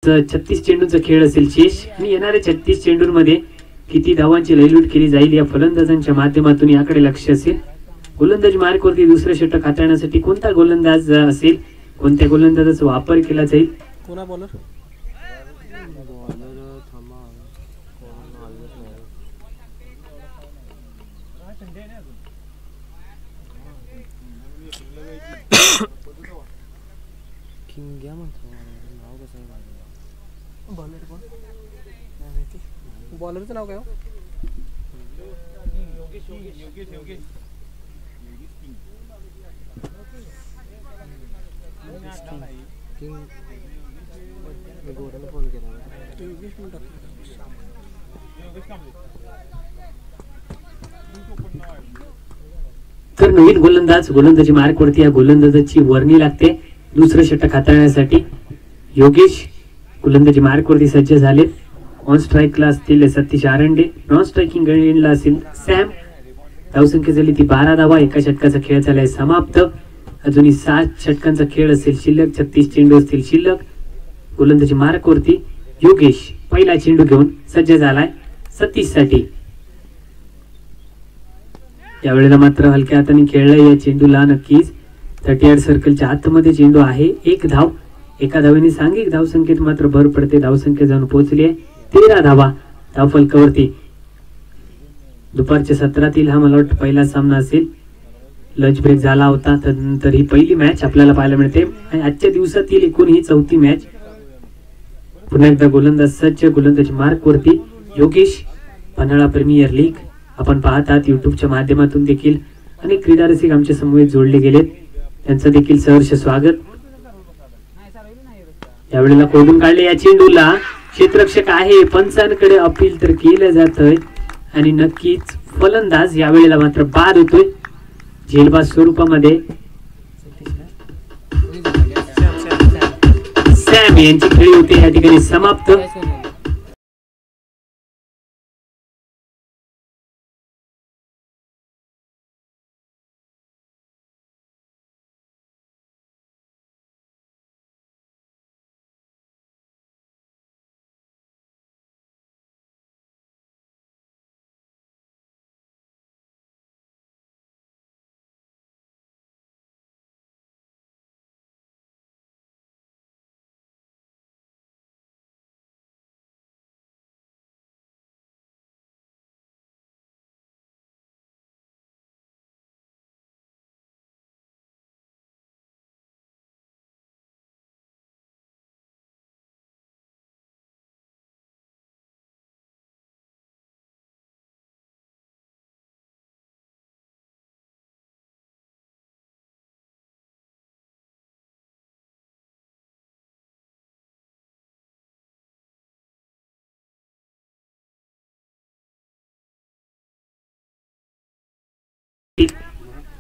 36 चेंडूंचा खेळ असेल शेष आणि येणाऱ्या 36 चेंडूंमध्ये किती धावांची लयलूट केली जाईल या फलंदाजांच्या माध्यमातून याकडे लक्ष असेल. गोलंदाजी मार्कवरती दुसरं षटक हाताळण्यासाठी कोणता गोलंदाज असेल, कोणत्या गोलंदाजाचा वापर केला जाईल. कोणा बॉलर किंग घ्या म्हणतो नाव कसं आहे बॉलर कोण नाही माहिती. बॉलरचं नाव काय हो? किंग गोडाला फोन केला तर नवीन गोलंदाजी मार्कवरती या गोलंदाजाची वर्णी लागते दुसरं षटक हाताळण्यासाठी. योगेश गोलंदाजी मार्कवरती सज्ज झालेत. ऑन स्ट्राईकला असतील सतीश आरंडे, नॉन स्ट्रायकिंग एंडला असेल सॅम. धावसंख्या झाली ती 12 धावा. एका षटकाचा खेळ झालाय समाप्त. अजूनही 7 षटकांचा खेळ असेल शिल्लक. 36 चेंडू असतील शिल्लक. गोलंदाजी मार्कवरती योगेश पहिला चेंडू घेऊन सज्ज झालाय सतीश साठी. यावेळेला मात्र हलक्या हाताने खेळलाय या चेंडूला. नक्कीच 38 सर्कलच्या आतमध्ये चेंडू आहे. 1 धाव. एका धावेने सांघिक धावसंख्येत मात्र भर पडते. धावसंख्या जाऊन पोहोचली आहे 13 धावा धाव फलकावरती. दुपारच्या सत्रातील हा मला वाटतं पहिला सामना असेल. लंच ब्रेक झाला होता त्यानंतर ही पहिली मॅच आपल्याला पाहायला मिळते आणि आजच्या दिवसातील एकूण ही 4थी मॅच. पुन्हा एकदा गोलंदाज सज्ज. गोलंदाजी मार्कवरती योगेश. पन्हाळा प्रीमियर लीग आपण पाहत आहात. युट्यूबच्या माध्यमातून देखील अनेक क्रीडा रसिक आमच्या समवेत जोडले गेलेत. त्यांचं देखील सहर्ष स्वागत. यावेळेला कोडून काढले या चेंडूला. क्षेत्ररक्षक आहे. पंचांकडे अपील तर केलं जातंय आणि नक्कीच फलंदाज यावेळेला मात्र बाद होतोय झेलबाद स्वरूपामध्ये. सॅम यांची खेळी होते या ठिकाणी समाप्त.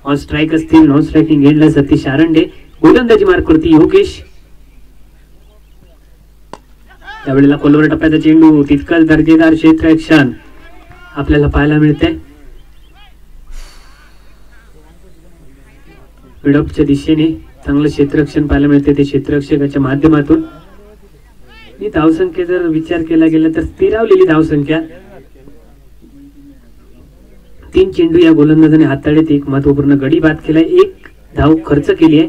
ऑन स्ट्राईक असतील. नॉन स्ट्रायकिंग एंडला सतीश आरंडे. गोलंदाजी मार्कवरती योगेश. त्यावेळेला कोलवर टप्प्याचा चेंडू. तितकाच दर्जेदार क्षेत्ररक्षण आपल्याला पाहायला मिळते. मिडऑफच्या दिशेने चांगलं क्षेत्ररक्षण पाहायला मिळते ते क्षेत्ररक्षकाच्या माध्यमातून. धावसंख्या जर विचार केला गेला तर स्थिरावलेली धावसंख्या. 3 चेंडू या गोलंदाजाने हाताळलेत. एक महत्वपूर्ण गडी बाद केलाय. 1 धाव खर्च केली आहे.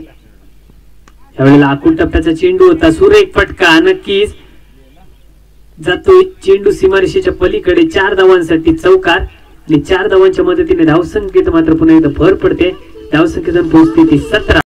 यावेळेला आकुल टप्प्याचा चेंडू होता. सुरेख फटका. नक्कीच जातोय चेंडू सीमारेषेच्या पलीकडे. 4 धावांसाठी चौकार आणि 4 धावांच्या मदतीने धावसंख्येत मात्र पुन्हा एकदा भर पडते. धावसंख्येतून पोहोचते ती 17.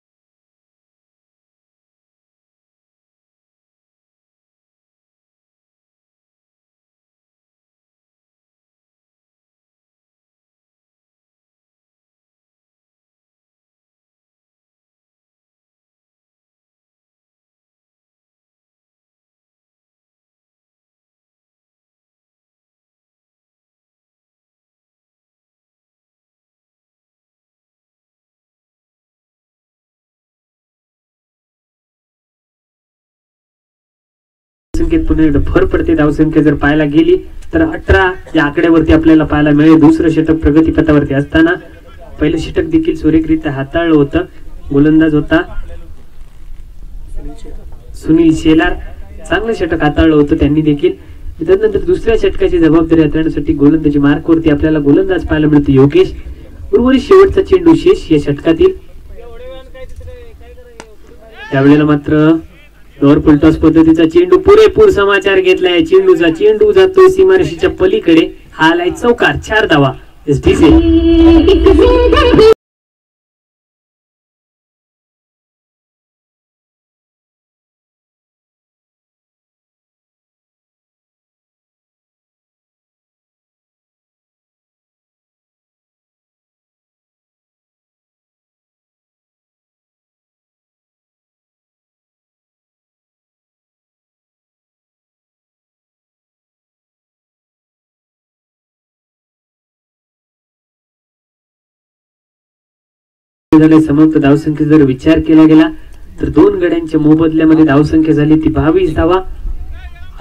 संख्येत पुन्हा एकदा भर पडते. धावसंख्या जर पाहायला गेली तर 18 या आकड्यावरती आपल्याला पाहायला मिळेल. दुसरं षटक प्रगतीपथावरती असताना पहिलं षटक देखील सुरेखरित्या हाताळलं होतं. गोलंदाज होता सुनील शेलार. चांगलं षटक हाताळलं होतं त्यांनी देखील. त्यानंतर दुसऱ्या षटकाची जबाबदारी हाताळण्यासाठी गोलंदाजी मार्कवरती आपल्याला गोलंदाज पाहायला मिळतो योगेश. उर्वरित शेवटचा चेंडू शेष या षटकातील. त्यावेळेला मात्र लोअर फुलटॉस पद्धतीचा चेंडू पुरेपूर समाचार घेतलाय. चेंडू जातोय सीमारेषेच्या पलीकडे. हा आलाय चौकार. 4 धावा एसटीसी. समाप्त धावसंख्या जर विचार केला गेला तर 2 गड्यांच्या मोबदल्यामध्ये धावसंख्या झाली ती 22 धावा.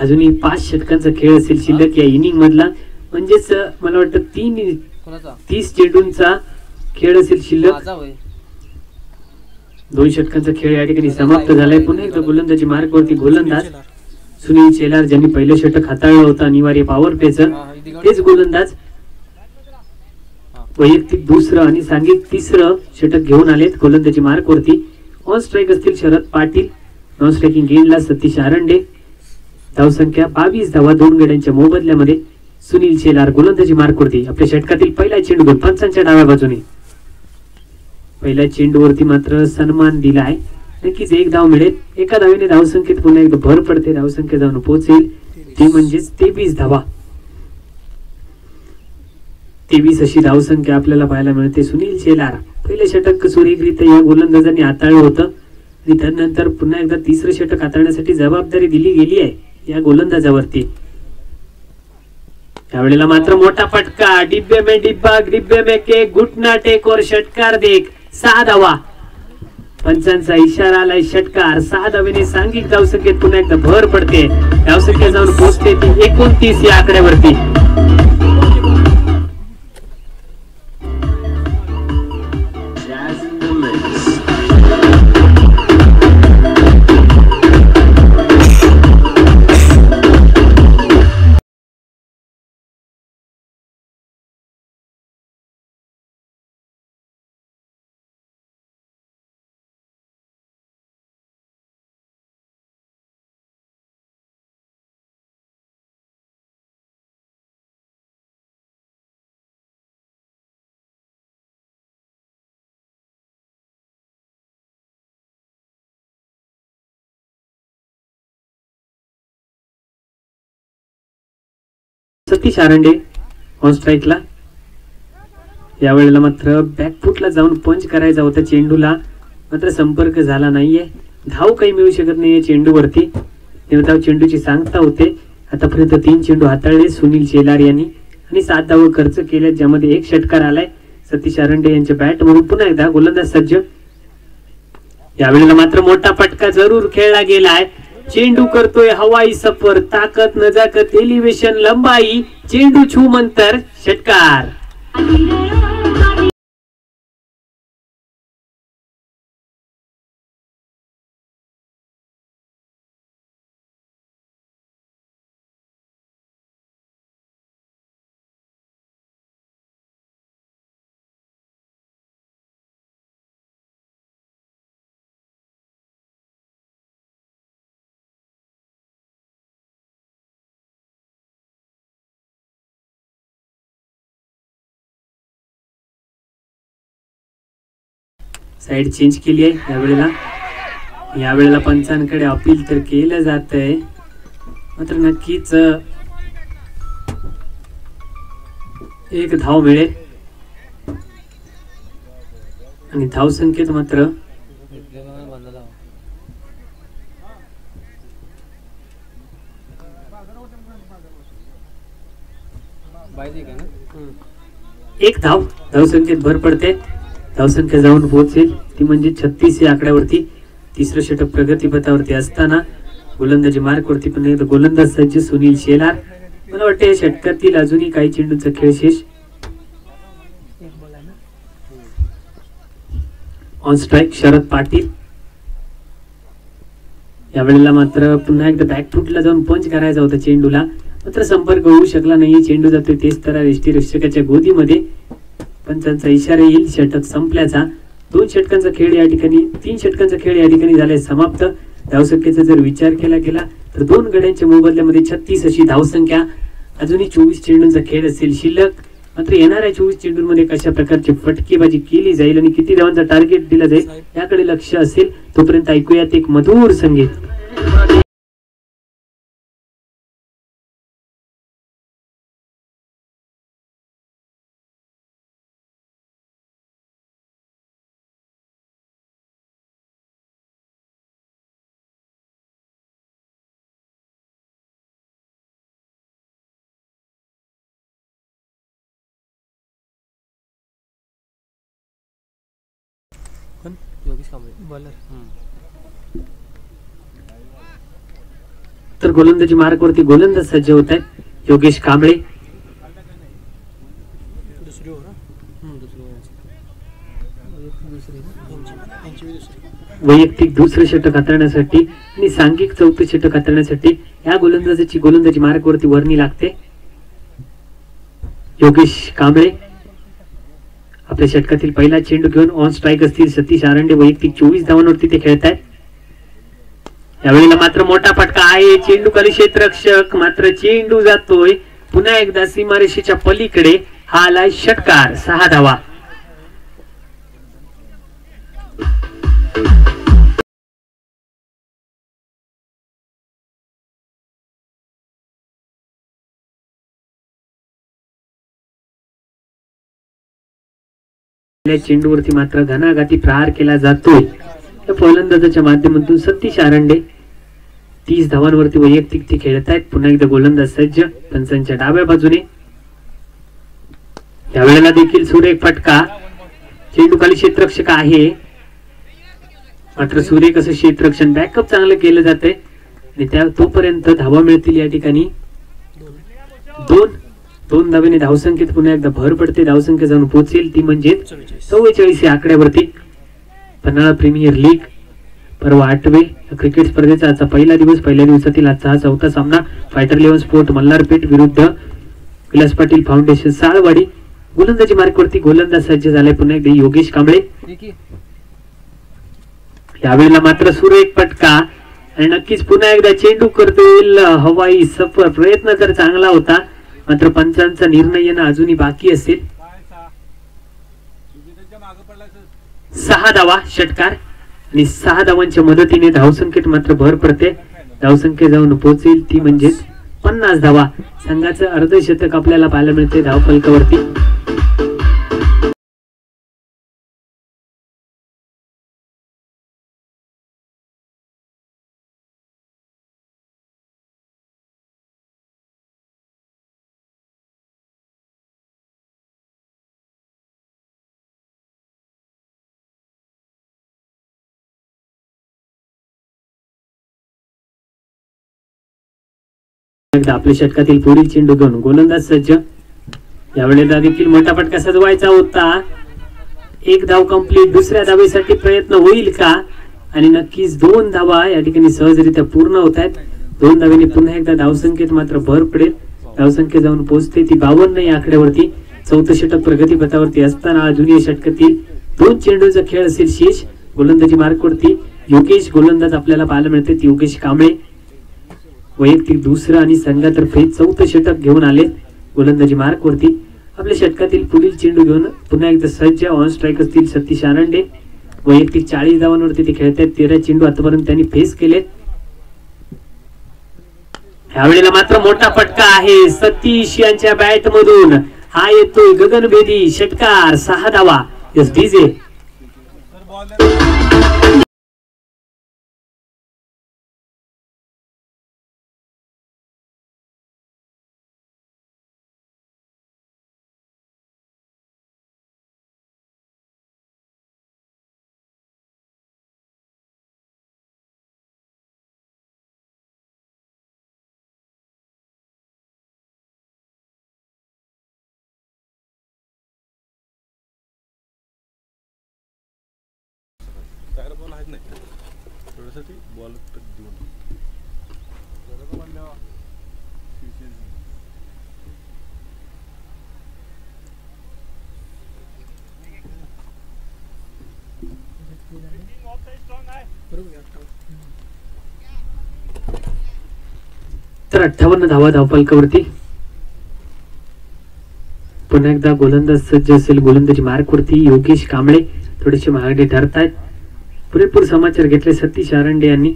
अजूनही 5 षटकांचा खेळ असेल शिल्लक या इनिंग मधला. म्हणजेच मला वाटतं 30 चेंडूंचा खेळ असेल शिल्लक. 2 षटकांचा खेळ या ठिकाणी समाप्त झालाय. पुन्हा एकदा गोलंदाजी मार्कवरती गोलंदाज सुनील शेलार ज्यांनी पहिलं षटक हाताळलं होतं अनिवार्य पॉवर प्लेचं तेच गोलंदाज वैयक्तिक दुसरं आणि सांघिक तिसरं षटक घेऊन आलेत गोलंदाजी मार्कवरती. ऑन स्ट्राईक असतील शरद पाटील. नॉन स्ट्रायकिंग एंडला सतीश आरंडे. धावसंख्या 22 धावा 2 गड्यांच्या मोबदल्यामध्ये. सुनील शेलार गोलंदाजी मार्कवरती. आपल्या षटकातील पहिला चेंडू पंचांच्या डाव्या बाजूने. पहिल्या चेंडूवरती मात्र सन्मान दिलाय. नक्कीच 1 धाव मिळेल. एका धावेने धावसंख्येत पुन्हा एकदा भर पडते. धावसंख्या जाऊन पोहोचेल ती म्हणजेच 23 धावा. 23 अशी धावसंख्या आपल्याला पाहायला मिळते. सुनील शेलार पहिले षटक सुरेखरित्या या गोलंदाजांनी हाताळलं होतं आणि त्यानंतर पुन्हा एकदा तिसरं षटक हाताळण्यासाठी जबाबदारी दिली गेली आहे या गोलंदाजावरती. त्यावेळेला मात्र मोठा फटका. डिब्बे में डिब्बा डिब्बे में केक घुटना टेक और षटकार देख. 6 धावा. पंचांचा इशारा आलाय षटकार. 6 धावेने सांघिक धावसंख्येत पुन्हा एकदा भर पडते. धावसंख्या जाऊन पोहोचते ती 29 या आकड्यावरती. सतीश आरंडे ऑन स्ट्राईकला. यावेळेला मात्र बॅकफुटला जाऊन पंच करायचा होता चेंडूला, मात्र संपर्क झाला नाहीये. धाव काही मिळू शकत नाहीये चेंडूवरती. निर्धाव चेंडूची सांगता होते. आतापर्यंत 3 चेंडू हाताळले सुनील शेलार यांनी आणि 7 धावा खर्च केल्या, ज्यामध्ये 1 षटकार आलाय सतीश आरंडे यांच्या बॅट म्हणून. पुन्हा एकदा गोलंदाज सज्ज. यावेळेला मात्र मोठा फटका जरूर खेळला गेलाय. चेंडू करतोय हवाई सफर. ताकद नजाकत एलिव्हेशन लंबाई. चेंडू छू मंतर षटकार. साइड चेंज केली आहे यावेळेला पंचांकडे अपील तर केलं जात आहे, मात्र नक्कीच 1 धाव मिळेल आणि धाव संख्येत मात्र एक धाव संख्येत भर पडते. धावसंख्या जाऊन पोहोचेल ती म्हणजे 36 या आकड्यावरती. तिसरं षटक प्रगतीपथावरती असताना गोलंदाजी मार्कवरती पण एकदा गोलंदाज सज्ज सुनील शेलार. मला वाटतं या षटकातील अजूनही काही चेंडूंचा खेळ शेष. On strike Sharad Patil. यावेळेला मात्र पुन्हा एकदा बॅकफुटला जाऊन पंच करायचा होता चेंडूला, मात्र संपर्क होऊ शकला नाही. चेंडू जातोय तेच तर यष्टीरक्षकाच्या गोदीमध्ये. पंचांचा इशारा येईल षटक संपल्याचा. 2 षटकांचा खेळ या ठिकाणी 3 षटकांचा खेळ या ठिकाणी झालाय समाप्त. धावसंख्येचा जर विचार केला गेला तर 2 गड्यांच्या मोबदल्यामध्ये 36 अशी धावसंख्या. अजूनही 24 चेंडूंचा खेळ असेल शिल्लक. मात्र येणाऱ्या 24 चेंडूंमध्ये कशा प्रकारची फटकेबाजी केली जाईल आणि किती धावांचा टार्गेट दिला जाईल याकडे लक्ष असेल. तोपर्यंत ऐकूयात एक मधुर संगीत. पण योगेश कांबळे बॉलर. तर गोलंदाजी मार्कवरती गोलंदाज सज्ज होत आहेत. योगेश कांबळे दुसरी ओव्हर. वैयक्तिक दुसरं षटक हाताळण्यासाठी आणि सांघिक चौथं षटक हाताळण्यासाठी या गोलंदाजाची गोलंदाजी मार्कवरती वर्णी लागते. योगेश कांबळे आपल्या षटकातील पहिला चेंडू घेऊन ऑन स्ट्राईक असतील सतीश आरंडे. वैयक्तिक 24 धावांवरती ते खेळत आहेत. यावेळेला मात्र मोठा फटका आहे. चेंडू खाली क्षेत्ररक्षक, मात्र चेंडू जातोय पुन्हा एकदा सीमारेषेच्या पलीकडे. हा आलाय षटकार. 6 धावा. चेंडूवरती मात्र घणाघाती प्रहार केला जातोय. फलंदाजाच्या माध्यमातून सतीश आरंडे 30 धावांवरती वैयक्तिक ते खेळत आहेत. पुन्हा एकदा गोलंदाज सज्ज पंचांच्या डाव्या बाजूने. यावेळेला देखील सुरेख फटका. चेंडू खाली क्षेत्ररक्षक आहे, मात्र सुरेख असं क्षेत्ररक्षण बॅकअप चांगलं केलं जाते आणि त्या तोपर्यंत धावा मिळतील या ठिकाणी 2 धावेने धावसंख्येत पुन्हा एकदा भर पडते. धावसंख्या जाऊन पोहोचेल ती म्हणजे 44 या आकड्यावरती. पन्हाळा प्रीमियर लीग परवा 8वे क्रिकेट स्पर्धेचा आजचा पहिला दिवस. पहिल्या दिवसातील आजचा हा 4था सामना. फायटर 11 स्पोर्ट मल्हारपेठ विरुद्ध विलास पाटील फाउंडेशन साळवाडी. गोलंदाजी मार्कवरती गोलंदाज सज्ज झालाय पुन्हा एकदा योगेश कांबळे. यावेळेला मात्र सुरेख फटका आणि नक्कीच पुन्हा एकदा चेंडू करतील हवाई सफर. प्रयत्न तर चांगला होता, मात्र पंचांचा निर्णय येणं अजूनही बाकी असेल. 6 धावा षटकार आणि 6 धावांच्या मदतीने धावसंख्येत मात्र भर पडते. धावसंख्या जाऊन पोहोचेल ती म्हणजे 50 धावा. संघाचं अर्धशतक आपल्याला पाहायला मिळते धावफलकावरती. आपल्या षटकातील पुढील चेंडू घेऊन गोलंदाज सज्ज. यावेळेला देखील मोठा फटका सजवायचा होता. 1 धाव कंप्लीट. दुसऱ्या धावेसाठी प्रयत्न होईल का? आणि नक्कीच 2 धावा या ठिकाणी सहजरित्या पूर्ण होत आहेत. 2 धावेने पुन्हा एकदा धावसंख्येत मात्र भर पडेल. धावसंख्या जाऊन पोहोचते ती 52 या आकड्यावरती. 4थं षटक प्रगतीपथावरती असताना अजून या षटकातील 2 चेंडूचा खेळ असेल शेष. गोलंदाजी मार्कवरती योगेश गोलंदाज आपल्याला पाहायला मिळते. योगेश कांबळे वैयक्तिक दुसरं आणि संघातर्फे 4थं षटक घेऊन आले. गोलंदाजी मार्कवरती आपल्या षटकातील पुढील चेंडू घेऊन पुन्हा एकदा सज्ज. ऑन स्ट्राईक असतील सतीश आरंडे. वैयक्तिक 40 धावांवरती ते खेळत आहेत. 13 चेंडू आतापर्यंत त्यांनी फेस केले. यावेळेला मात्र मोठा फटका आहे सतीश यांच्या बॅट मधून. हा येतोय गगनभेदी षटकार. 6 धावा. एस डीजे तर 58 धावा धावफलकावरती. पुन्हा एकदा गोलंदाज सज्ज असेल. गोलंदाजी मार्क वरती योगेश कांबळे थोडेसे महागडे ठरतायत. पुरेपूर समाचार घेतले सतीश आरंडे यांनी.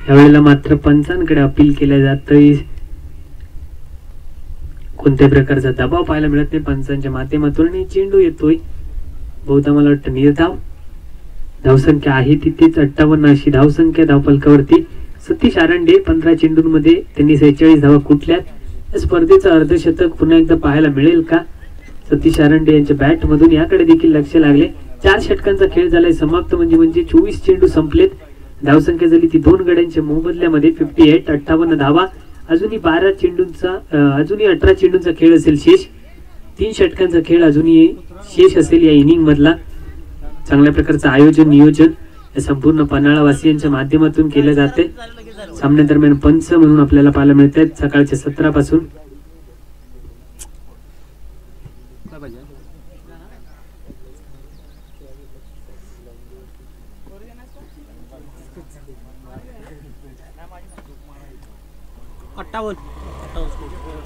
यावेळेला मात्र पंचांकडे अपील केल्या जातंय. कोणत्याही प्रकारचा दबाव पाहायला मिळत नाही पंचांच्या माध्यमातून. आणि चेंडू येतोय बहुधा मला वाटतं निर्धाव. धावसंख्या आहे तिथेच 58 अशी धावसंख्या धावफलकावरती. सतीश आरंडे 15 चेंडूंमध्ये त्यांनी 46 धावा कुठल्यात. या स्पर्धेचं अर्धशतक पुन्हा एकदा पाहायला मिळेल का सतीश आरंडे यांच्या बॅट मधून, याकडे देखील लक्ष लागले. 4 षटकांचा खेळ झालाय समाप्त. म्हणजे 24 चेंडू संपलेत. धावसंख्या झाली ती 2 गड्यांच्या मोबदल्यामध्ये 58. 58 धावा. अजूनही 18 चेंडूंचा खेळ असेल शेष. 3 षटकांचा खेळ अजूनही शेष असेल या इनिंग मधला. चांगल्या प्रकारचं आयोजन नियोजन या संपूर्ण पन्हाळा वासियांच्या माध्यमातून केलं जाते. सामन्यादरम्यान पंच म्हणून आपल्याला पाहायला मिळत आहेत सकाळच्या 17 पासून.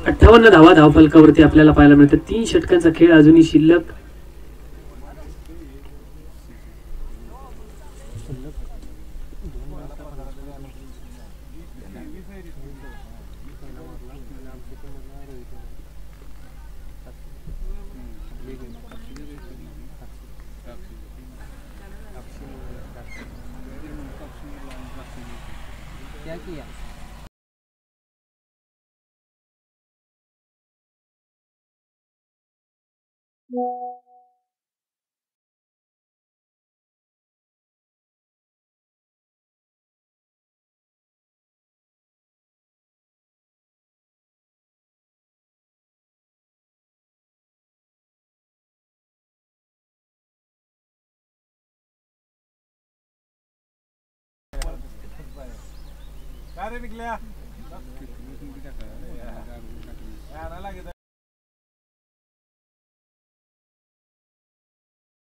अठ्ठावन्न धावा धावफलकावरती आपल्याला पाहायला मिळतात. 3 षटकांचा खेळ अजूनही शिल्लक.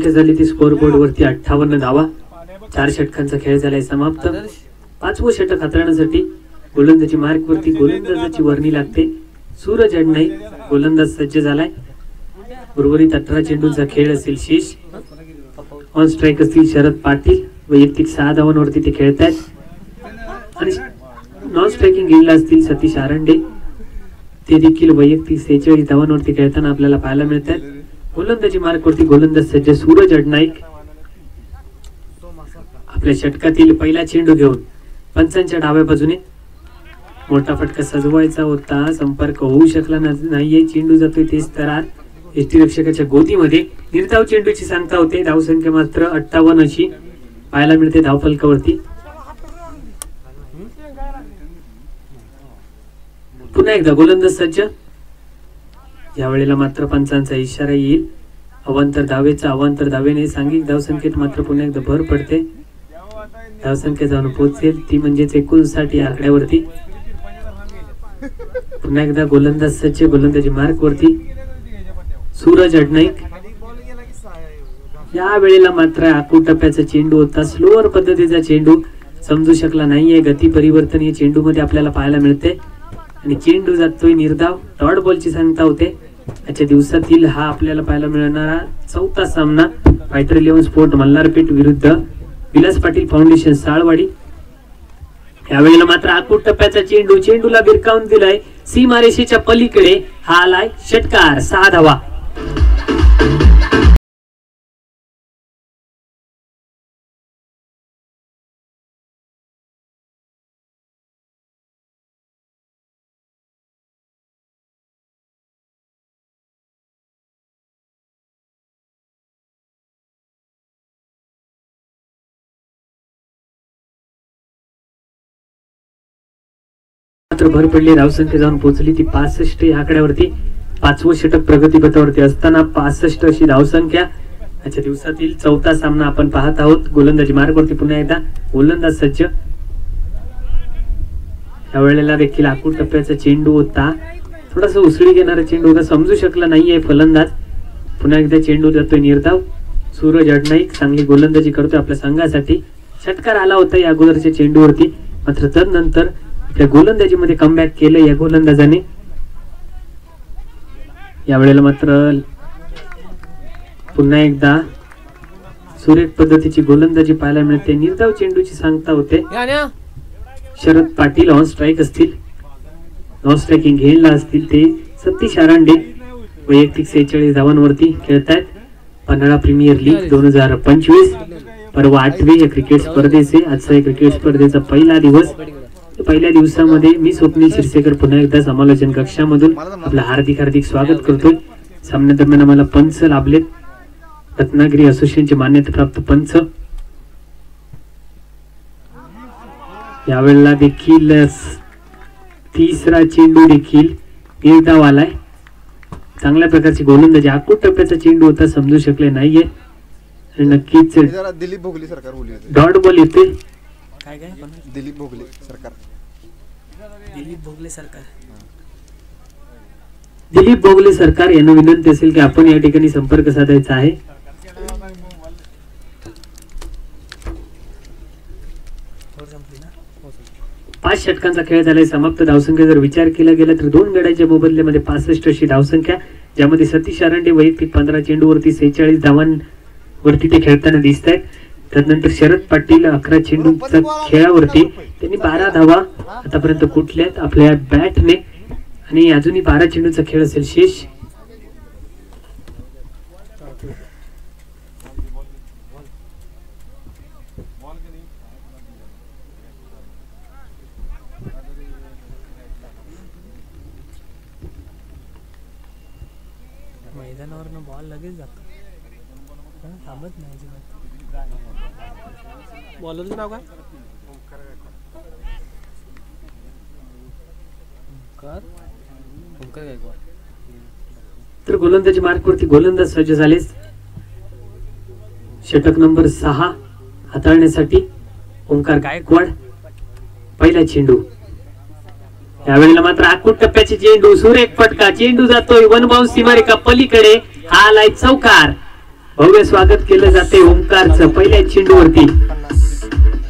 झाली ती स्कोर बोर्ड वरती 58 धावा. 4 षटकांचा खेळ झालाय समाप्त. 5वं षटक हाताळण्यासाठी गोलंदाजी मार्क वरती गोलंदाजाची वर्णी लागते. सूरज अडनाईक गोलंदाज सज्ज झालाय. उर्वरित 18 चेंडूंचा खेळ असेल शेष. ऑन स्ट्राईक असतील शरद पाटील. वैयक्तिक 6 धावांवरती ते खेळतायत. आणि नॉन स्ट्रायकिंग गेला असतील सतीश आरंडे. ते देखील वैयक्तिक 46 धावांवरती खेळताना आपल्याला पाहायला मिळतात. गोलंदाजी मार्क वरती गोलंदाज सज्ज सूरज अडनाईक. आपल्या षटकातील पहिला चेंडू घेऊन पंचांच्या डाव्या बाजूने. मोठा फटका सजवायचा होता, संपर्क होऊ शकला नाहीये. चेंडू जातोय तेच तरार यष्टीरक्षकाच्या गोदीमध्ये. निर्धाव चेंडूची सांगता होते. धावसंख्या मात्र 58 अशी पाहायला मिळते धावफलकावरती. पुन्हा एकदा गोलंदाज सज्ज. यावेळेला मात्र पंचांचा इशारा येईल. अवांतर धावेने सांघिक धावसंख्येत मात्र पुन्हा एकदा भर पडते. धावसंख्या जाऊन पोहोचेल ती म्हणजेच 59 या आकड्यावरती. पुन्हा एकदा गोलंदाज सज्ज. गोलंदाजी मार्क वरती सूरज अडनाईक. या वेळेला मात्र आकुटप्प्याचा चेंडू होता. स्लोअर पद्धतीचा चेंडू समजू शकला नाहीये. गती परिवर्तन या चेंडू मध्ये आपल्याला पाहायला मिळते. आणि चेंडू जातोय निर्धाव. डॉट बॉलची सांगता होते. आजच्या दिवसातील हा आपल्याला पाहायला मिळणारा 4था सामना फायटर 11 स्पोर्ट मल्हारपेठ विरुद्ध विलास पाटील फाउंडेशन साळवाडी. यावेळेला मात्र आकुट टप्प्याचा चेंडू. चेंडूला बिरकावून दिलाय सीमारेषेच्या पलीकडे. हा आलाय षटकार. 6 धावा. मात्र भर पडली. धावसंख्या जाऊन पोहोचली ती 65 या आकड्यावरती. 5वं षटक प्रगतीपथावरती असताना 65 अशी धावसंख्या. आजच्या दिवसातील चौथा सामना आपण पाहत आहोत. गोलंदाजी मार्गवरती पुन्हा एकदा गोलंदाज सज्ज. यावेळेला देखील आखूड टप्प्याचा चेंडू होता, थोडासा उसळी घेणारा चेंडू होता, समजू शकला नाहीये फलंदाज. पुन्हा एकदा चेंडू जातोय निर्धाव. सूरज अडनाईक चांगली गोलंदाजी करतोय आपल्या संघासाठी. षटकार आला होता या अगोदरच्या चेंडूवरती, मात्र तदनंतर आपल्या गोलंदाजीमध्ये कमबॅक केलं या गोलंदाजाने. यावेळेला मात्र पुन्हा एकदा सुरेख पद्धतीची गोलंदाजी पाहायला मिळते. निर्धाव चेंडूची सांगता होते. शरद पाटील ऑन स्ट्राईक असतील, नॉन स्ट्रायकिंग घेणला असतील ते. सतीश आरांडे वैयक्तिक 46 धावांवरती खेळतायत. पन्हाळा प्रीमियर लीग 2025 परवा 8वे या क्रिकेट स्पर्धेचे. आजचा या क्रिकेट स्पर्धेचा पहिला दिवस. पहिल्या दिवसामध्ये मी स्वप्नील शिरसेकर पुन्हा एकदा समालोचन कक्षामधून आपलं हार्दिक हार्दिक स्वागत करतोय. सामन्यादरम्यान आम्हाला पंच लाभलेत, रत्नागिरी असोसिएशनचे मान्यताप्राप्त पंच. यावेळेला देखील तिसरा चेंडू देखील निर्धाव आलाय. चांगल्या प्रकारची गोलंदाजी, आखूड टप्प्याचा चेंडू होता, समजू शकले नाहीये आणि नक्कीच दिलीप भोगले सरकार बोलले. डॉट बॉल येते. काय काय दिलीप भोगले सरकार. दिलीप भोगले सरकार. दिलीप भोगले सरकार यांना विनंती असेल की आपण या ठिकाणी संपर्क साधायचा आहे. पाच षटकांचा खेळ झालाय समाप्त. धावसंख्या जर विचार केला गेला तर 2 गड्यांच्या मोबदल्यामध्ये 65 अशी धावसंख्या, ज्यामध्ये सतीश आरांडे वैयक्तिक 15 चेंडूवरती 46 धावांवरती ते खेळताना दिसत आहेत. त्यानंतर शरद पाटील 11 चेंडूच्या खेळावरती त्यांनी 12 धावा आतापर्यंत कुठल्यात आपल्या बॅटने, आणि अजूनही 12 चेंडूचा खेळ असेल शेष. मैदानावर बॉल लगेच जातो, थांबत नाही अजिबात. बॉलरचं नाव काय? ओंकार गायकवाड. तर गोलंदाजी मार्कवरती गोलंदाज सज्ज झाले. षटक नंबर 6 हाताळण्यासाठी ओंकार गायकवाड. पहिला चेंडू. यावेळेला मात्र आखूड टप्प्याचे चेंडू, सुरेख फटका, चेंडू जातोय वन बाउंस सीमारेखा पलीकडे. हा आलाय चौकार. भव्य स्वागत केलं जाते ओंकारचं पहिल्या चेंडूवरती.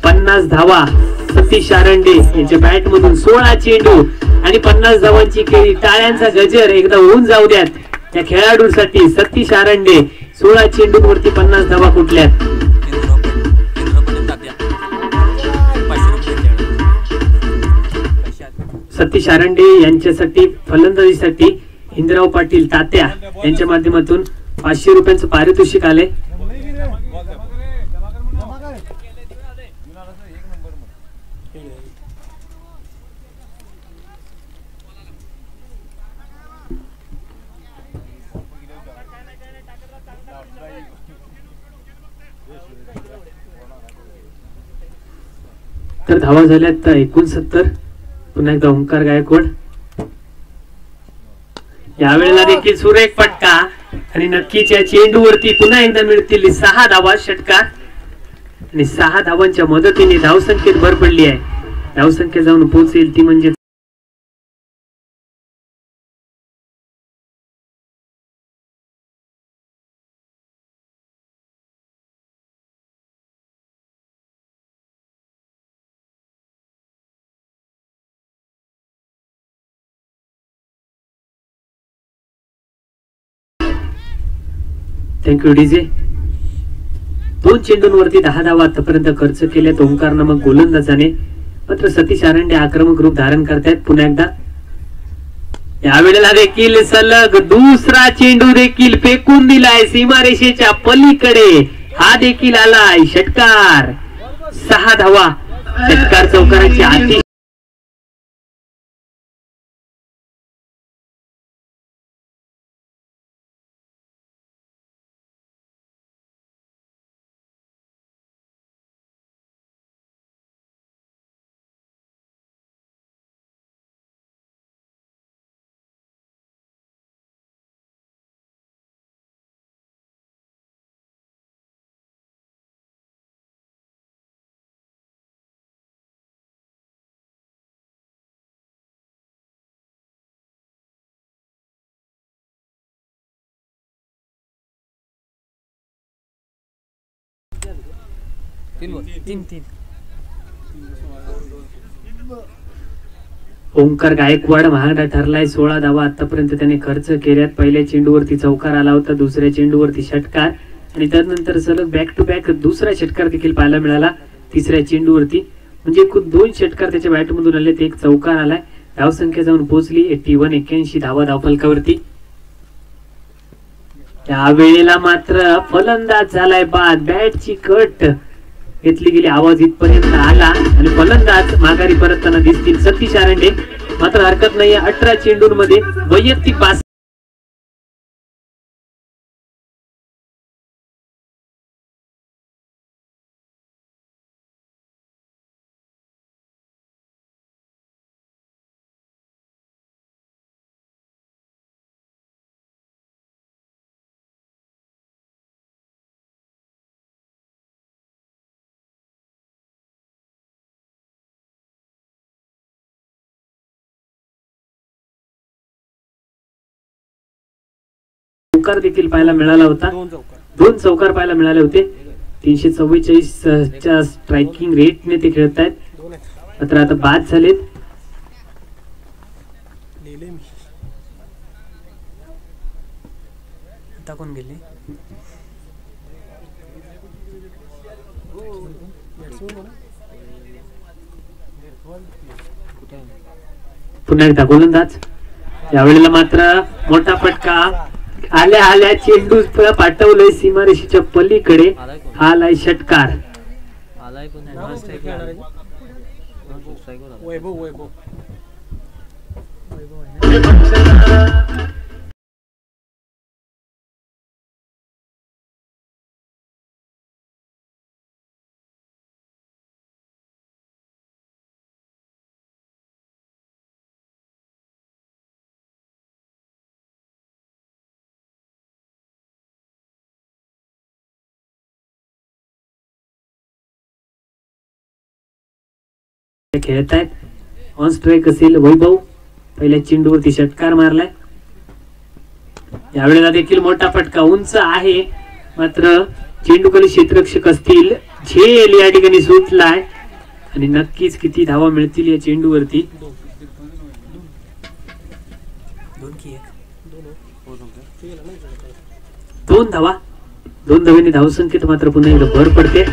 50 धावा सतीश आरांडे यांच्या बॅट मधून. 16 चेंडू आणि 50 धावांची खेळी. टाळ्यांचा गजर एकदा होऊन जाऊ द्यात या खेळाडूसाठी. सतीश आरांडे 16 चेंडूंवरती 50 धावा कुठल्यात. सतीश आरांडे यांच्यासाठी फलंदाजीसाठी इंद्रराव पाटील तात्या यांच्या माध्यमातून 500 रुपयांचं पारितोषिक आले. तर धावा झाल्यात 69. पुन्हा एकदा ओंकार गायकवाड. यावेळेला देखील सुरेख फटका आणि नक्कीच या चेंडूवरती पुन्हा एकदा मिळतील 6 धावा. षटकार आणि 6 धावांच्या मदतीने धावसंख्येत भर पडली आहे. धावसंख्या जाऊन पोहोचेल ती म्हणजे थँक्यू डीजे. 2 चेंडूंवरती 10 धावा आतापर्यंत खर्च केल्यात ओंकार नामक गोलंदाजाने. मात्र सतीश आरांडे आक्रमक रूप धारण करतायत पुन्हा एकदा. यावेळेला देखील सलग दुसरा चेंडू देखील फेकून दिलाय सीमारेषेच्या पलीकडे. हा देखील आलाय षटकार. 6 धावा. षटकार चौकाराची आधी तीन तीन ओंकार गायकवाड महागडा ठरलाय. 16 धावा आतापर्यंत त्याने खर्च केल्यात. पहिल्या चेंडूवरती चौकार आला होता, दुसऱ्या चेंडूवरती षटकार आणि त्यानंतर सलग बॅक टू बॅक दुसरा षटकार देखील पाहायला मिळाला तिसऱ्या चेंडूवरती. म्हणजे एकूण 2 षटकार त्याच्या बॅटमधून आले, एक चौकार आलाय. धावसंख्या जाऊन पोहोचली 81, 81 धावा धावफलकावरती. त्या वेळेला मात्र फलंदाज झालाय बाद. बॅटची कट घेतली गेली, आवाज इथपर्यंत आला आणि फलंदाज माघारी परतताना दिसतील सतीश आरंडे. मात्र हरकत नाहीये, 18 चेंडूंमध्ये वैयक्तिक 62 चौकार देखील पाहायला मिळाला होता. 2 चौकार पाहायला मिळाले होते. 344 च्या स्ट्रायकिंग रेटने ते खेळत आहेत. मात्र आता बाद झालेत. आता कोण गेले पुन्हा एकदा गोलंदाज. यावेळेला मात्र मोठा फटका आल्या आल्या चेंडू पाठवलंय सीमारेषेच्या पलीकडे. आलाय षटकार. खेळत आहेत. ऑन स्ट्राईक असेल वैभव. पहिल्या चेंडूवरती षटकार मारलाय. यावेळेला देखील मोठा फटका उंच आहे, मात्र चेंडूखाली क्षेत्ररक्षक असतील. झेल या ठिकाणी सुटलाय आणि नक्कीच किती धावा मिळतील या चेंडूवरती. 2 धावा. 2 धावेने धावसंख्येत मात्र पुन्हा एकदा भर पडते.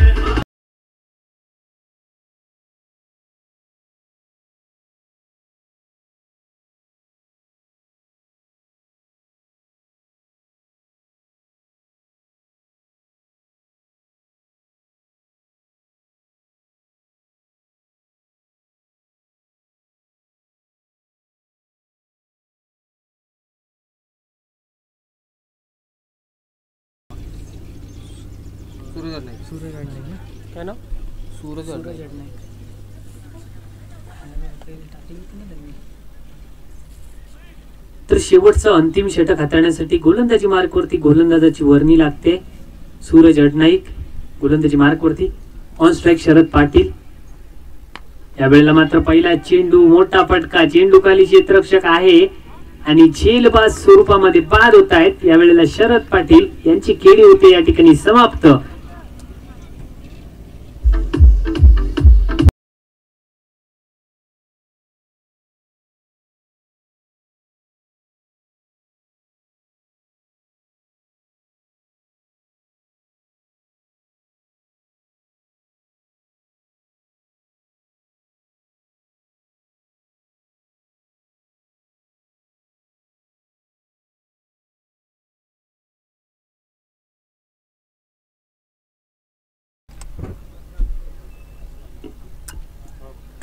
काय ना तर शेवटचं अंतिम षटक हाताळण्यासाठी गोलंदाजी मार्कवरती गोलंदाजाची वर्णी लागते. सूरज अडनाईक गोलंदाजी मार्कवरती. On strike Sharad Patil. यावेळेला मात्र पहिला चेंडू मोठा फटका. चेंडू खाली क्षेत्ररक्षक आहे आणि झेलबाज स्वरूपामध्ये बाद होत आहेत. यावेळेला शरद पाटील यांची खेळी होते या ठिकाणी समाप्त.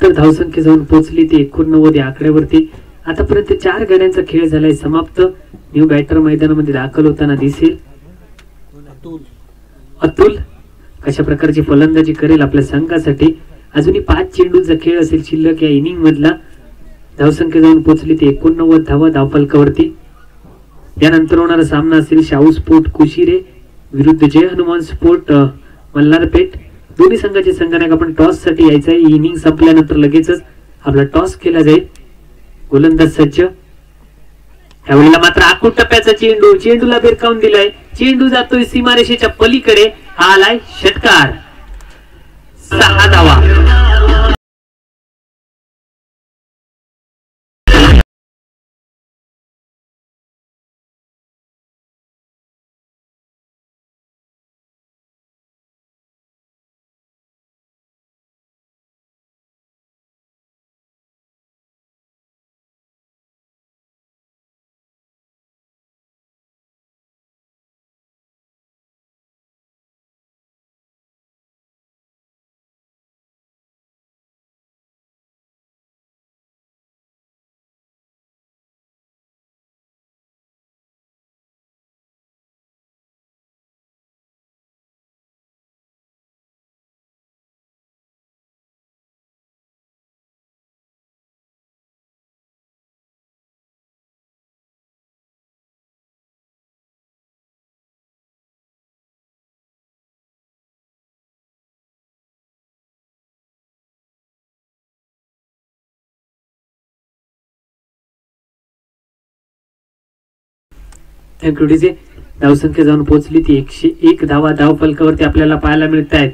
तर धावसंख्या जाऊन पोहोचली ती 89 या आकड्यावरती. आतापर्यंत 4 गड्यांचा खेळ झालाय समाप्त. न्यू बॅटर मैदानामध्ये दाखल होताना दिसेल. अतुल कशा प्रकारची फलंदाजी करेल आपल्या संघासाठी. अजूनही 5 चेंडूंचा खेळ असेल शिल्लक या इनिंग मधला. धावसंख्या जाऊन पोहोचली ती 89 धावा धावफलकावरती. यानंतर होणारा सामना असेल शाहू स्पोर्ट कुशिरे विरुद्ध जय हनुमान स्पोर्ट मल्हारपेठ. दोन्ही संघाचे संघनायक आपण टॉस साठी यायचं आहे. इनिंग संपल्यानंतर लगेचच आपला टॉस केला जाईल. गोलंदाज सज्ज. यावेळेला मात्र आखूड टप्प्याचा चेंडू. चेंडूला भिरकावून दिलाय. चेंडू जातोय सीमारेषेच्या पलीकडे. हा आलाय षटकार. 6 धावा. थँक्यू. धावसंख्या जाऊन पोहोचली ती 101 धावा धाव फलकावरती आपल्याला पाहायला मिळत आहेत.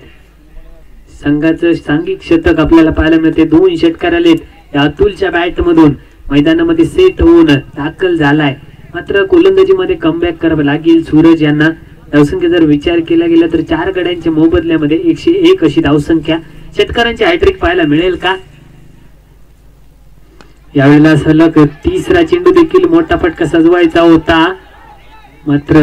संघाचं सांघिक शतक आपल्याला पाहायला मिळते. 2 षटकार आलेत या अतुलच्या बॅट मधून. मैदानामध्ये सेट होऊन दाखल झालाय. मात्र गोलंदाजीमध्ये कमबॅक करावं लागेल सूरज यांना. धावसंख्या जर विचार केला गेला तर 4 गड्यांच्या मोबदल्यामध्ये 101 अशी धावसंख्या. षटकारांची हॅट्रिक पाहायला मिळेल का? यावेळेला सलग 3रा चेंडू देखील मोठा फटका सजवायचा होता. मात्र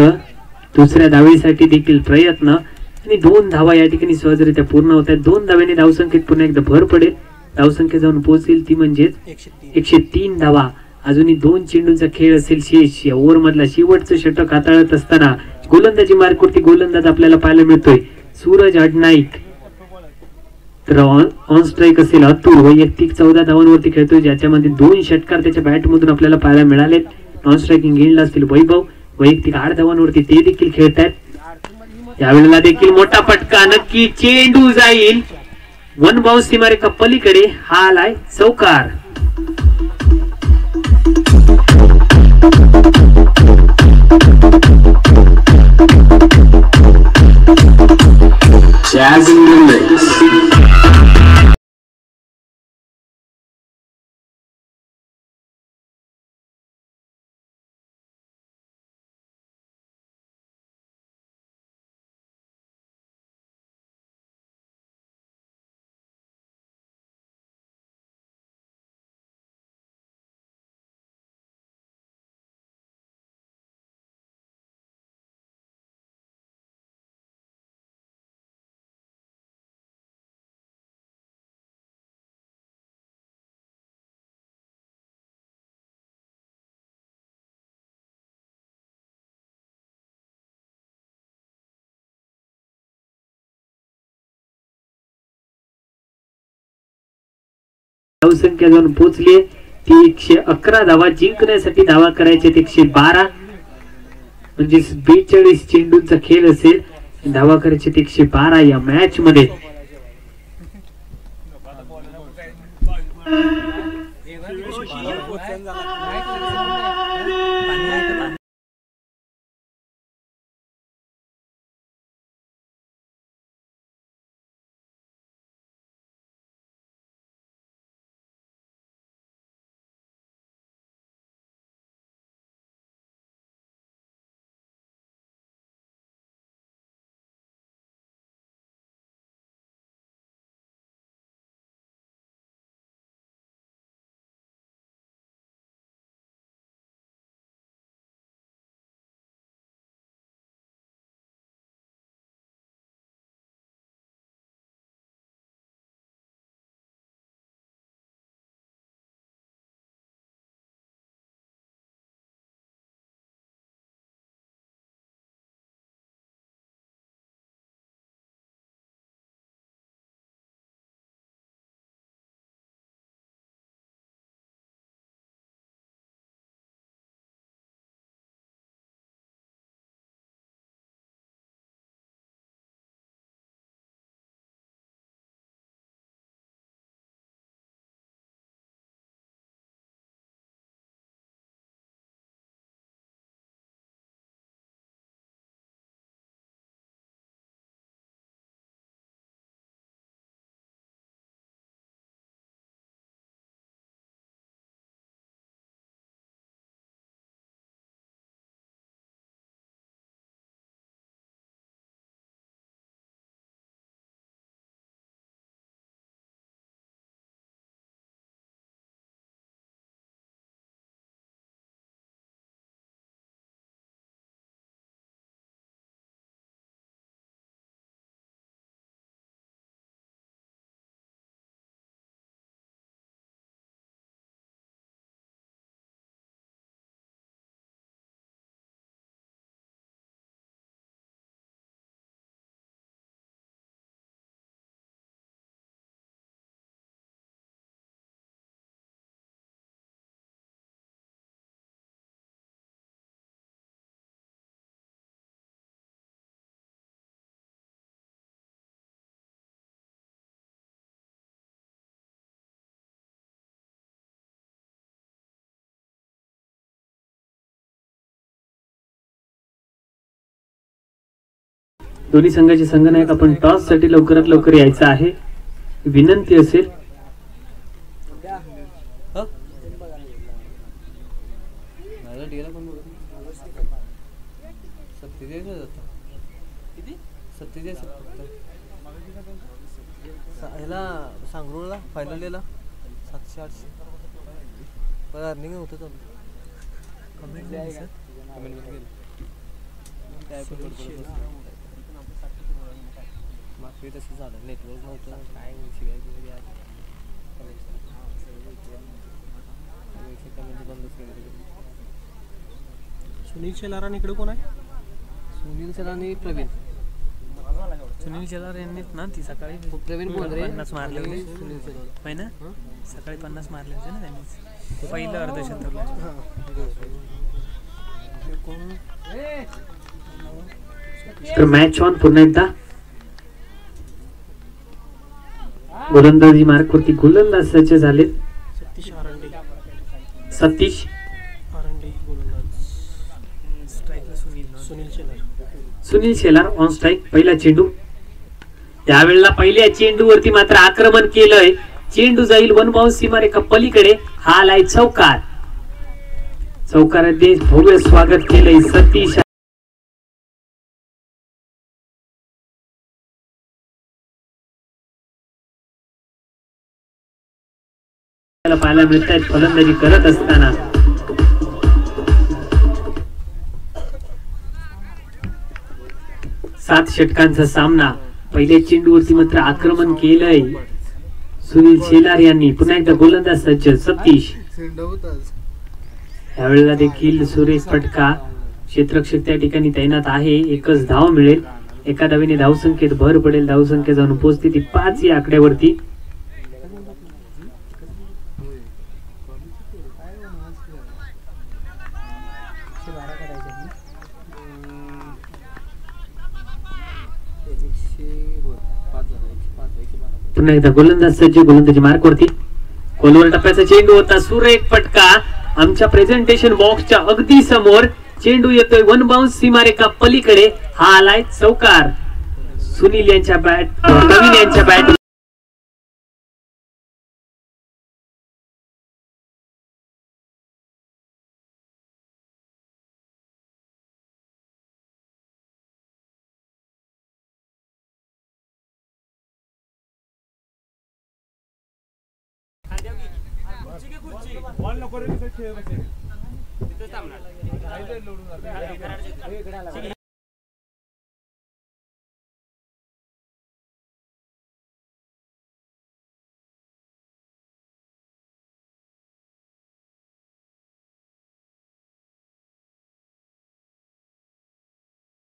दुसऱ्या धावेसाठी देखील प्रयत्न आणि 2 धावा या ठिकाणी सहजरित्या पूर्ण होत आहेत. 2 धाव्याने धावसंख्येत पुन्हा एकदा भर पडेल. धावसंख्या जाऊन पोहोचेल ती म्हणजेच 103 धावा. अजूनही 2 चेंडूंचा खेळ असेल शेष. या ओव्हर मधला शेवटचं षटक हाताळत असताना गोलंदाजी मार्कवरती गोलंदाज आपल्याला पाहायला मिळतोय सूरज अडनाईक. तर ऑन स्ट्राईक असेल अतुल. वैयक्तिक 14 धावांवरती खेळतोय ज्याच्यामध्ये 2 षटकार त्याच्या बॅट मधून आपल्याला पाहायला मिळाले. नॉन स्ट्रायकिंग एंडला असतील वैभव. वैयक्तिक 8 धावांवरती ते देखील खेळतात. यावेळेला देखील मोठा फटका. नक्की चेंडू जाईल 1 बाउन्स सीमारेखा पलीकडे. हा आलाय चौकार. धावसंख्या जाऊन पोहोचली ती 111 धावा. जिंकण्यासाठी धावा करायचे 112 म्हणजे 42 चेंडूंचा खेळ असेल. धावा करायचे 112 या मॅच मध्ये. दोन्ही संघाचे संघनायक आपण टॉस साठी लवकरात लवकर यायचं आहे विनंती असेल. ह्याला सांगरूळला फायनल डेला 700-800 अर्निंग होतं चालू. कमेंट मागच्या तसं झालं नेटवर्क नव्हतं काय शिवाय बंदच केलं. सुनील शेलार आणि इकडे कोण आहे? सुनील सर आणि प्रवीण. सुनील शेलार यांनीच ना ती सकाळी प्रवीण बोंद्रे 50 मारले होते. सुनील सर होय ना, सकाळी 50 मारले होते ना त्यांनीच पहिलं अर्धशतक. तर मॅच ऑन पुन्हा एकदा गोलंदाजी मार्कवरती गोलंदाज सज्ज झालेत. सतीश आरंडे गोलंदाज. स्ट्राईकला सुनील शेलार ऑन स्ट्राईक. पहिला चेंडू त्यावेळेला पहिल्या चेंडूवरती मात्र आक्रमण केलंय. चेंडू जाईल वन बाउन्स सीमारेखा पलीकडे. हा आलाय चौकार. चौकारात भव्य स्वागत केलंय सतीश. पाहायला मिळत आहेत फलंदाजी करत असताना. सात षटकांचा सामना. पहिल्या चेंडूवरती मात्र आक्रमण केलंय सुनील शेलार यांनी. पुन्हा एकदा गोलंदाज सज्ज सतीश. यावेळेला देखील सुरेश फटका. क्षेत्ररक्षक त्या ठिकाणी तैनात आहे. एकच धाव मिळेल. एका धावेने धावसंख्येत भर पडेल. धावसंख्या जाऊन पोहोचते ती 5 या आकड्यावरती. पुन्हा एकदा गोलंदाज सज्ज. गोलंदाजी मार्कवरती. कोलवर टप्प्याचा चेंडू होता. सुरेख फटका आमच्या प्रेझेंटेशन बॉक्सच्या अगदी समोर. चेंडू येतोय वन बाउन्स सीमारेखा पलीकडे. हा आलाय चौकार. सुनील यांच्या बॅट प्रवीण यांच्या बॅट.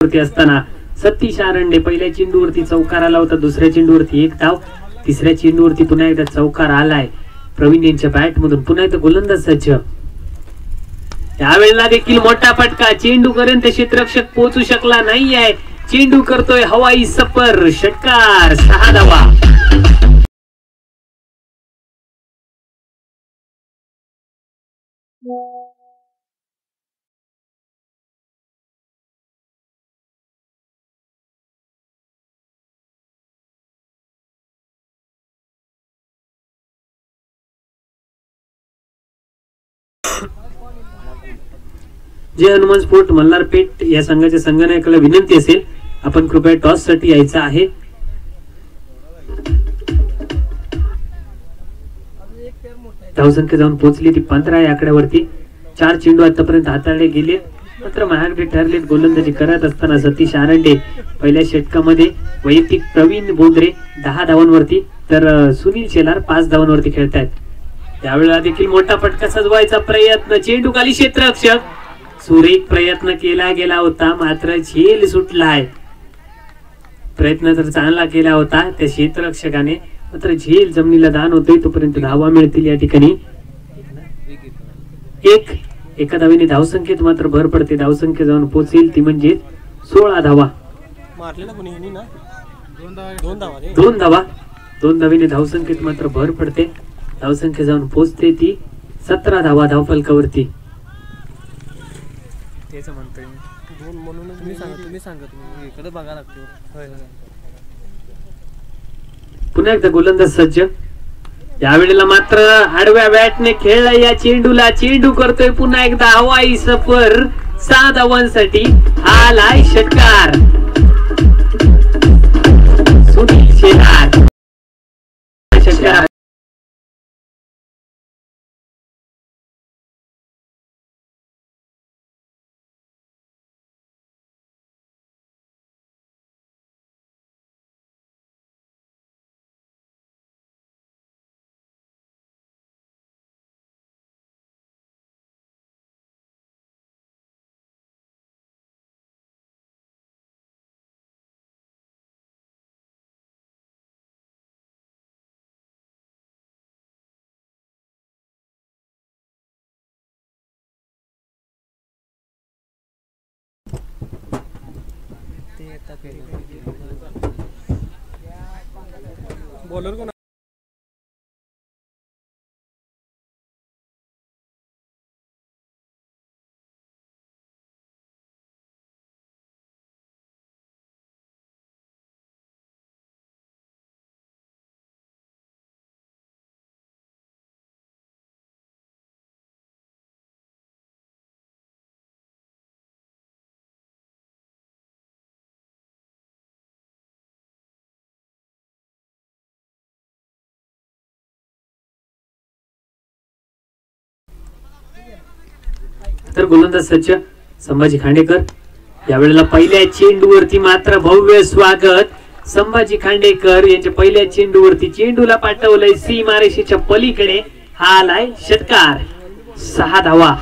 असताना सतीश आरंडे पहिल्या चेंडूवरती चौकार आला होता. दुसऱ्या चेंडूवरती एक धाव. तिसऱ्या चेंडूवरती पुन्हा एकदा चौकार आलाय प्रवीण यांच्या बॅट मधून. पुन्हा एकदा गोलंदाज सज्ज. यावेळेला देखील मोठा फटका. चेंडू पर्यंत क्षेत्ररक्षक पोहोचू शकला नाहीये. चेंडू करतोय हवाई सफर. षटकार. 6 धावा. जे हनुमान स्पोर्ट मल्हारपेठ या संघाच्या संघनायकाला विनंती असेल आपण कृपया टॉस साठी यायचं आहे. धावसंख्या जाऊन पोहोचली ती 15 या आकड्यावरती. 4 चेंडू आतापर्यंत हाताळले गेले मात्र महागडे ठरलेत. गोलंदाजी करत असताना सतीश आरंडे पहिल्या षटकामध्ये वैयक्तिक प्रवीण बोंद्रे 10 धावांवरती तर सुनील शेलार 5 धावांवरती खेळतायत. त्यावेळेला देखील मोठा फटका सजवायचा प्रयत्न. चेंडू खाली क्षेत्ररक्षक. सुरेख प्रयत्न केला गेला होता मात्र झेल सुटलाय. प्रयत्न तर चांगला केला होता त्या क्षेत्ररक्षकाने मात्र झेल जमिनीला दान होतोय. तोपर्यंत धावा मिळतील या ठिकाणी. एका धावेने धावसंख्येत मात्र भर पडते. धावसंख्या जाऊन पोहोचेल ती म्हणजे 16 धावा. दोन धावेने धावसंख्येत मात्र भर पडते. धावसंख्या जाऊन पोहोचते ती 17 धावा धावफलकावरती. तेच म्हणतोय दोन म्हणूनच तुम्ही सांगा तुम्ही इकडे बघा लागते. होय होय. पुन्हा एकदा गोलंदाज सज्ज. यावेळेला मात्र आडव्या बॅटने खेळला या चेंडूला. चेंडू करतोय पुन्हा एकदा हवाई सफर. 6 धावांसाठी आलाय षटकार. सुनील शेलार षटकार. बॉलर कोण तर गोलंदाज सज्ज संभाजी खांडेकर. यावेळेला पहिल्या चेंडूवरती मात्र भव्य स्वागत. संभाजी खांडेकर यांच्या पहिल्या चेंडूवरती चेंडूला पाठवलंय सीमारेषेच्या पलीकडे. हा आलाय षटकार. 6 धावा.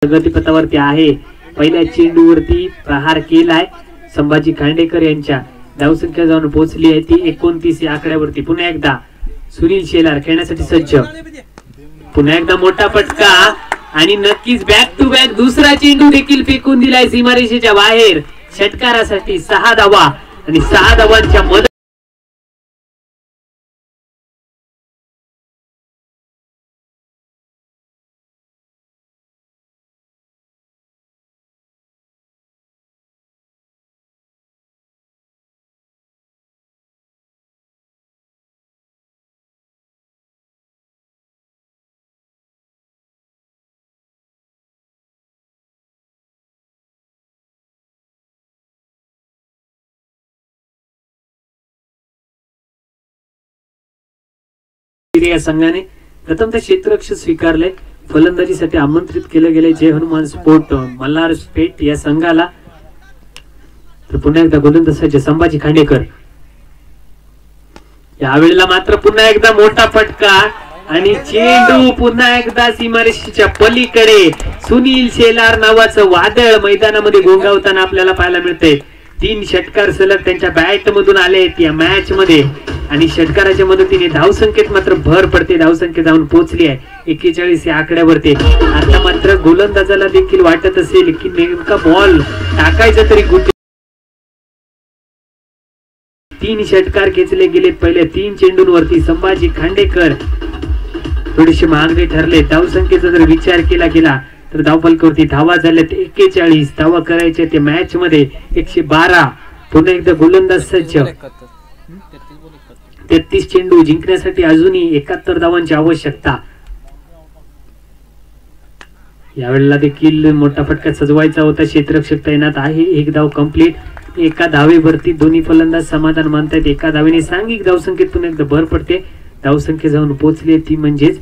प्रगतीपथावरती आहे. पहिल्या चेंडूवरती प्रहार केलाय संभाजी खांडेकर यांच्या. धावसंख्या जाऊन पोहोचली आहे ती 29 या आकड्यावरती. पुन्हा एकदा सुनील शेलार खेळण्यासाठी सज्ज. पुन्हा एकदा मोठा फटका आणि नक्कीच बॅक टू बॅक दुसरा चेंडू देखील फेकून दिलाय सीमारेषेच्या बाहेर. षटकारासाठी 6 धावा आणि 6 धावांच्या मदत या संघाने प्रथम ते क्षेत्ररक्षक स्वीकारले. फलंदाजीसाठी आमंत्रित केले गेले जय हनुमान स्पोर्ट मल्हार पेठ या संघाला. तर पुन्हा एकदा गोलंदाज संभाजी खांडेकर. यावेळेला मात्र पुन्हा एकदा मोठा फटका आणि चेंडू पुन्हा एकदा सीमारेषेच्या पलीकडे. सुनील शेलार नावाचं वादळ मैदानामध्ये गोंगावताना आपल्याला पाहायला मिळते. 3 षटकार सलग त्यांच्या बॅट मधून आले या मॅच मध्ये आणि षटकाराच्या मदतीने धावसंख्येत मात्र भर पडते. धावसंख्या जाऊन पोहोचली आहे 41 या आकड्यावरती. आता मात्र गोलंदाजाला देखील वाटत असेल की नेमका बॉल टाकायचा तरी कुठे. 3 षटकार खेचले गेलेत पहिल्या 3 चेंडूंवरती. संभाजी खांडेकर थोडेसे महागडे ठरले. धावसंख्येचा जर विचार केला गेला तर धावफलकावरती धावा झाल्यात 41 धावा करायच्या ते मॅच मध्ये 112. पुन्हा एकदा गोलंदाज सज्ज. 33 चेंडू जिंकण्यासाठी अजूनही 71 धावांची आवश्यकता. यावेळेला देखील मोठा फटका सजवायचा होता. क्षेत्ररक्षक तैनात आहे. 1 धाव कंप्लीट. एका धावेवरती दोन्ही फलंदाज समाधान मानतायत. एका धावेने सांघिक धावसंख्येत पुन्हा एकदा भर पडते. धावसंख्या जाऊन पोहोचली ती म्हणजेच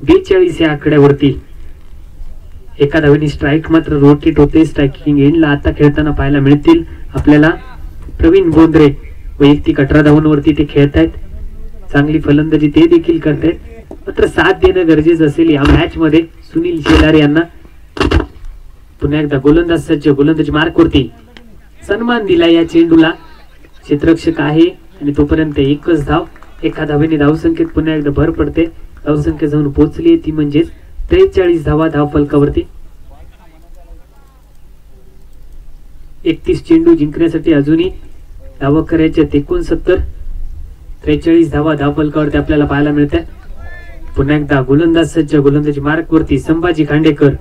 42 या आकड्यावरती. एका धावेने स्ट्राईक मात्र रोटेट होते. स्ट्रायकिंग एंडला आता खेळताना पाहायला मिळतील आपल्याला प्रवीण बोंद्रे. वैयक्तिक 18 धावांवरती ते खेळतायत. चांगली फलंदाजी ते देखील करतायत. मात्र साथ देणं गरजेचं असेल या मॅच मध्ये सुनील शेलार यांना. पुन्हा एकदा गोलंदाज सज्ज. गोलंदाजी मार्कवरती सन्मान दिला या चेंडूला. क्षेत्ररक्षक आहे आणि तोपर्यंत 1च धाव. एका धावेने धावसंख्येत पुन्हा एकदा भर पडते. धावसंख्या जाऊन पोहोचली ती म्हणजेच 43 धावा धाव फलकावरती. 31 चेंडू जिंकण्यासाठी अजूनही धावा करायच्या 69. 43 धावा धाव फलकावरती आपल्याला पाहायला मिळते. पुन्हा एकदा गोलंदाज सज्ज, गोलंदाजी मार्कवरती संभाजी खांडेकर.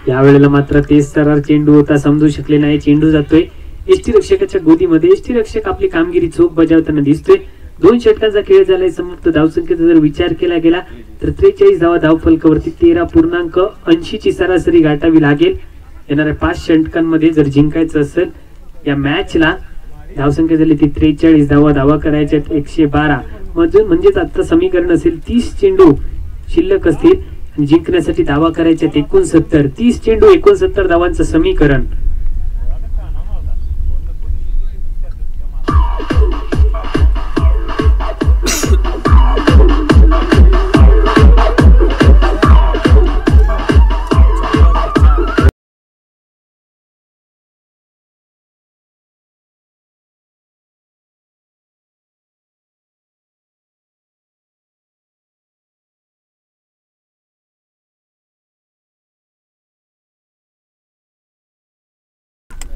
यावेळेला मात्र तेच सरार चेंडू होता, समजू शकले नाही. चेंडू जातोय एसटी रक्षकाच्या गोदीमध्ये. एसटी रक्षक आपली कामगिरी चोख बजावताना दिसतोय. 2 षटकांचा खेळ झालाय समाप्त. धावसंख्येचा जर विचार केला गेला तर 43 धावा धाव फलकावरती 13.80 ची सरासरी गाठावी लागेल. येणाऱ्या 5 षटकांमध्ये जर जिंकायचं असेल या मॅचला. धावसंख्या झाली ती 43 धावा करायच्या 112 म्हणजेच आता समीकरण असेल 30 चेंडू शिल्लक असतील आणि जिंकण्यासाठी धावा करायच्या 69. 30 चेंडू 69 धावांचं समीकरण.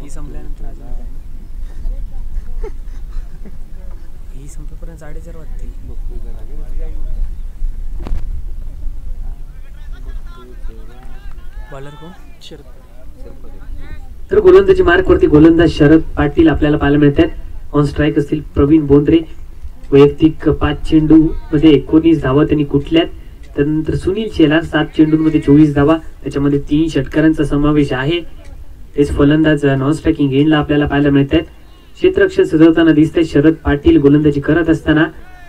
ही संपल्यानंतर अजून काय? ही संपेपर्यंत 4:30 वाजतील. बॉलर कोण? तर गोलंदाजी मार्कवरती गोलंदाज शरद पाटील आपल्याला पाहायला मिळतात. ऑन स्ट्राईक असतील प्रवीण बोंद्रे. वैयक्तिक 5 चेंडू मध्ये 19 धावा त्यांनी कुठल्यात. त्यानंतर सुनील शेलार 7 चेंडूंमध्ये 24 धावा. त्याच्यामध्ये 3 षटकारांचा समावेश आहे. तेच फलंदाज नॉन स्ट्रायकिंग एंडला आपल्याला पाहायला मिळत आहेत. क्षेत्ररक्षण सजवताना दिसतंय शरद पाटील. गोलंदाजी करत असताना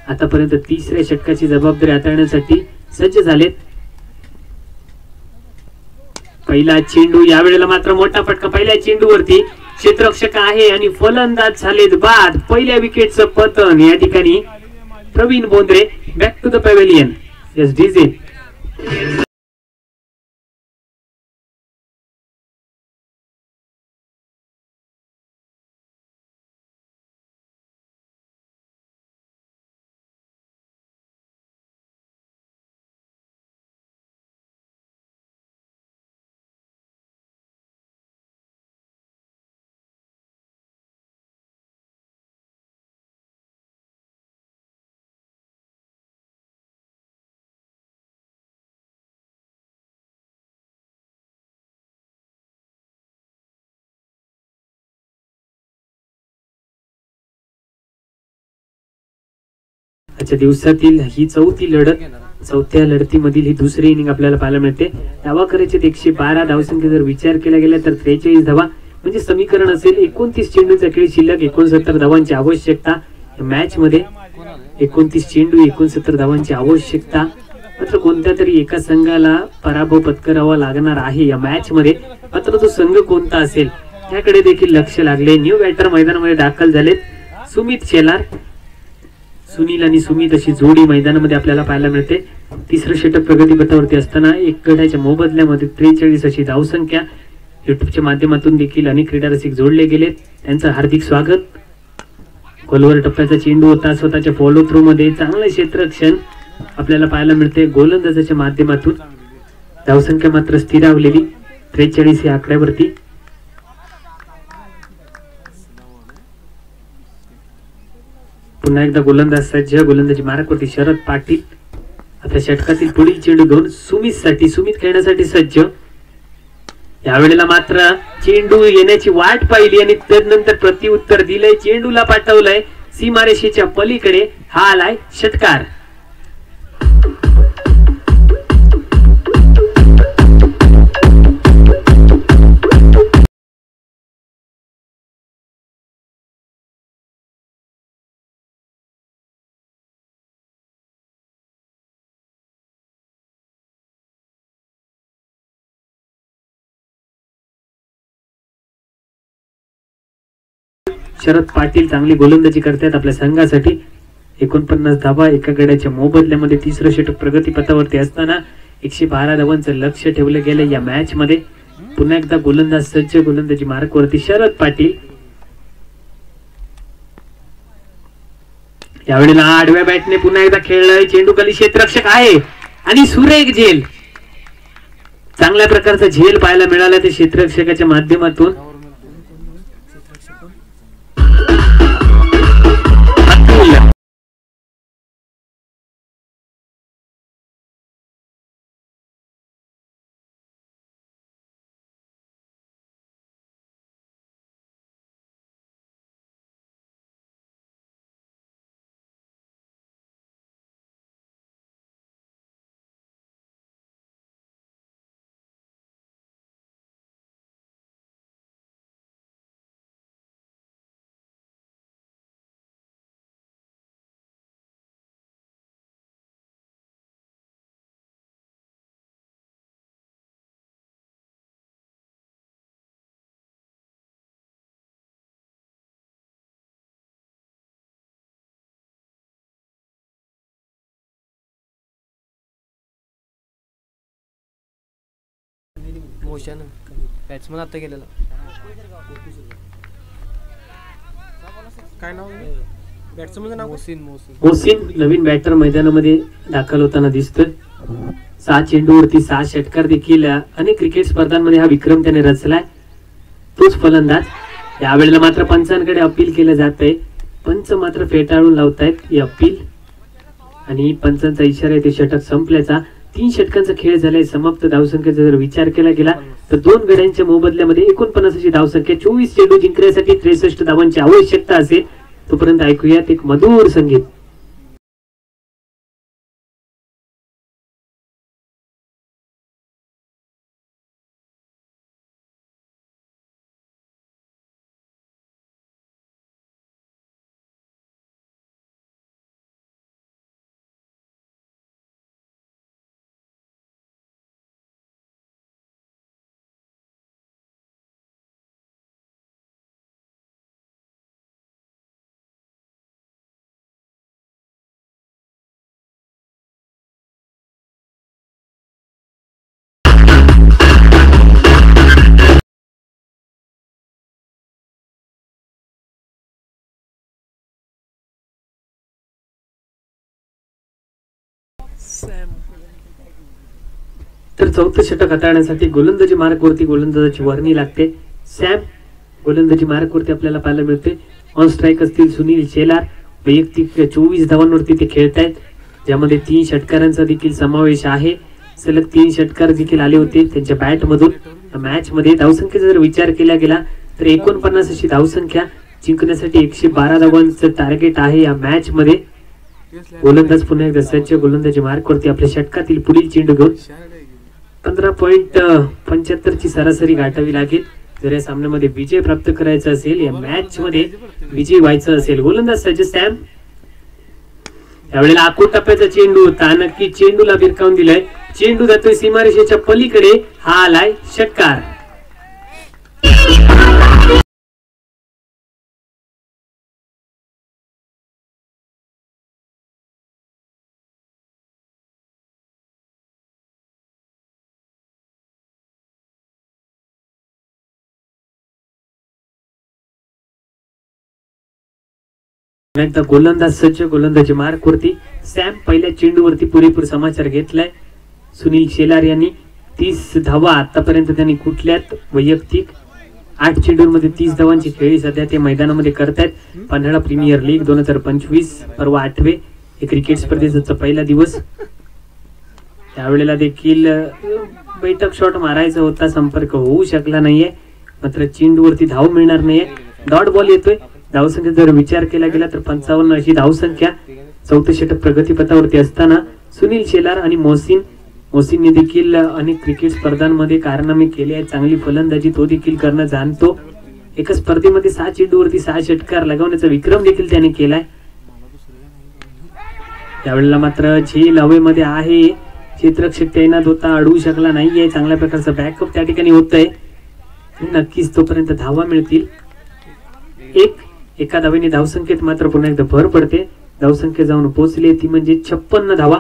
आतापर्यंत 3ऱ्या षटकाची जबाबदारी हाताळण्यासाठी सज्ज झालेत. पहिला चेंडू, यावेळेला मात्र मोठा फटका पहिल्या चेंडूवरती. क्षेत्ररक्षक आहे आणि फलंदाज झालेत बाद. पहिल्या विकेटचं पतन या ठिकाणी Praveen Bondre. Back to the pavilion. Yes DJ. आजच्या दिवसातील ही 4थी लढत. 4थ्या लढतीमधील ही दुसरी इनिंग आपल्याला पाहायला मिळते. धावा करायचे 112. धावसंख्या जर विचार केला गेला तर 43 धावा म्हणजे समीकरण असेल 29 चेंडूचा खेळ शिल्लक. 69 धावांची आवश्यकता मॅच मध्ये. 29 चेंडू 69 धावांची आवश्यकता. मात्र कोणत्या तरी एका संघाला पराभव पत्करावा लागणार आहे या मॅच मध्ये. मात्र तो संघ कोणता असेल त्याकडे देखील लक्ष लागले. न्यू बॅटर मैदानामध्ये दाखल झालेत. सुमित शेलार, सुनील आणि सुमित अशी जोडी मैदानामध्ये आपल्याला पाहायला मिळते. 3रं षटक प्रगतीपथावरती असताना 1 गड्याच्या मोबदल्यामध्ये 43 अशी धावसंख्या. युट्यूबच्या माध्यमातून देखील अनेक क्रीडा रसिक जोडले गेलेत. त्यांचं हार्दिक स्वागत. खोलवर टप्प्याचा चेंडू होता. स्वतःच्या फॉलो थ्रू मध्ये चांगलं क्षेत्ररक्षण आपल्याला पाहायला मिळते गोलंदाजाच्या माध्यमातून. धावसंख्या मात्र स्थिरावलेली 43 या आकड्यावरती. पुन्हा एकदा गोलंदाज सज्ज. गोलंदाजी मार्कवरती शरद पाटील. आता षटकातील पुढील चेंडू घेऊन सुमित खेळण्यासाठी सज्ज. यावेळेला मात्र चेंडू येण्याची वाट पाहिली आणि त्यानंतर प्रत्युत्तर दिलंय. चेंडूला पाठवलंय सीमारेषेच्या पलीकडे. हा आलाय षटकार. शरद पाटील चांगली गोलंदाजी करतात आपल्या संघासाठी. 49 धावा एका गड्याच्या मोबदल्यामध्ये. 3रं षटक प्रगतीपथावरती असताना 112 धावांचं लक्ष ठेवलं गेलं या मॅच मध्ये. पुन्हा एकदा गोलंदाज सज्ज. गोलंदाजी मार्कवरती शरद पाटील. यावेळेला आडव्या बॅटने पुन्हा एकदा खेळलाय चेंडू खाली क्षेत्ररक्षक आहे आणि सुरेख झेल, चांगल्या प्रकारचा झेल पाहायला मिळाला ते क्षेत्ररक्षकाच्या माध्यमातून. मोशन बॅट्समन आता गेलेला. काय नाव बॅट्समनचं नाव? मोहसिन नवीन बॅटर मैदानामध्ये दाखल होताना दिसतोय. 6 चेंडूवरती 6 षटकार देखील अनेक क्रिकेट स्पर्धांमध्ये हा विक्रम त्याने रचलाय. तोच फलंदाज. यावेळेला मात्र पंचांकडे अपील केलं जात आहे. पंच मात्र फेटाळून लावतायत ही अपील आणि पंचांचा इशारा आहे ते षटक संपल्याचा. 3 षटकांचा खेळ झालाय समाप्त. धावसंख्येचा जर विचार केला गेला तर 2 गड्यांच्या मोबदल्यामध्ये 49 अशी धावसंख्या. 24 चेंडू जिंकण्यासाठी 63 धावांची आवश्यकता असेल. तोपर्यंत ऐकूयात एक मधुर संगीत. तर 4थं षटक हाताळण्यासाठी गोलंदाजी मार्कवरती गोलंदाजाची वर्णी लागते. सॅम गोलंदाजी मार्कवरती आपल्याला पाहायला मिळते. ऑन स्ट्राईक असतील सुनील शेलार. वैयक्तिक 24 धावांवरती ते खेळतायत, ज्यामध्ये 3 षटकारांचा देखील समावेश आहे. सलग 3 षटकार देखील आले होते त्यांच्या बॅट मधून. मॅच मध्ये धावसंख्येचा जर विचार केला गेला तर 49 अशी धावसंख्या. जिंकण्यासाठी 112 धावांचं टार्गेट आहे या मॅच मध्ये. गोलंदाज पुन्हा एकदा सज्ज गोलंदाजी मार्कवरती आपल्या षटकातील पुढील चेंडू घेऊन 15.75 ची सरासरी गाठावी लागेल जर या सामन्यामध्ये विजय प्राप्त करायचा असेल, या मॅच मध्ये विजय व्हायचा असेल. गोलंदाज सज्ज सॅम. यावेळेला आखूड टप्प्याचा चेंडू होता, नक्की चेंडूला भिरकावून दिलाय. चेंडू जातोय सीमारेषेच्या पलीकडे. हा आलाय षटकार. गोलंदाज सज्ज गोलंदाजी मार्कवरती. सॅम पहिल्या चेंडूवरती पुरेपूर समाचार घेतलाय. सुनील शेलार यांनी 30 धावा आतापर्यंत त्यांनी कुठल्यात वैयक्तिक 8 चेंडूंमध्ये 30 धावांची खेळी सध्या ते मैदानामध्ये करतायत. पन्हाळा प्रीमियर लीग 2025 परवा 8वे हे क्रिकेट स्पर्धेचा पहिला दिवस. त्यावेळेला देखील बैठक शॉट मारायचा होता, संपर्क होऊ शकला नाहीये. मात्र चेंडूवरती धाव मिळणार नाहीये. डॉट बॉल येतोय. धावसंख्येचा जर विचार केला गेला तर 55 अशी धावसंख्या. 4थं षटक प्रगतीपथावरती असताना सुनील शेलार आणि मोहसिनने देखील अनेक क्रिकेट स्पर्धांमध्ये कारनामे केले आहेत. चांगली फलंदाजी तो देखील करणं जाणतो. एका स्पर्धेमध्ये 6 चेंडूवरती 6 षटकार लगावण्याचा विक्रम देखील त्याने केलाय. त्यावेळेला मात्र झेल हवेमध्ये आहे. क्षेत्ररक्षक तैनात होता, अडवू शकला नाहीये. चांगल्या प्रकारचा बॅकअप त्या ठिकाणी होत आहे. नक्कीच तोपर्यंत धावा मिळतील. एका धावेने धावसंख्येत मात्र पुन्हा एकदा भर पडते. धावसंख्या जाऊन पोहोचली ती म्हणजे 56 धावा.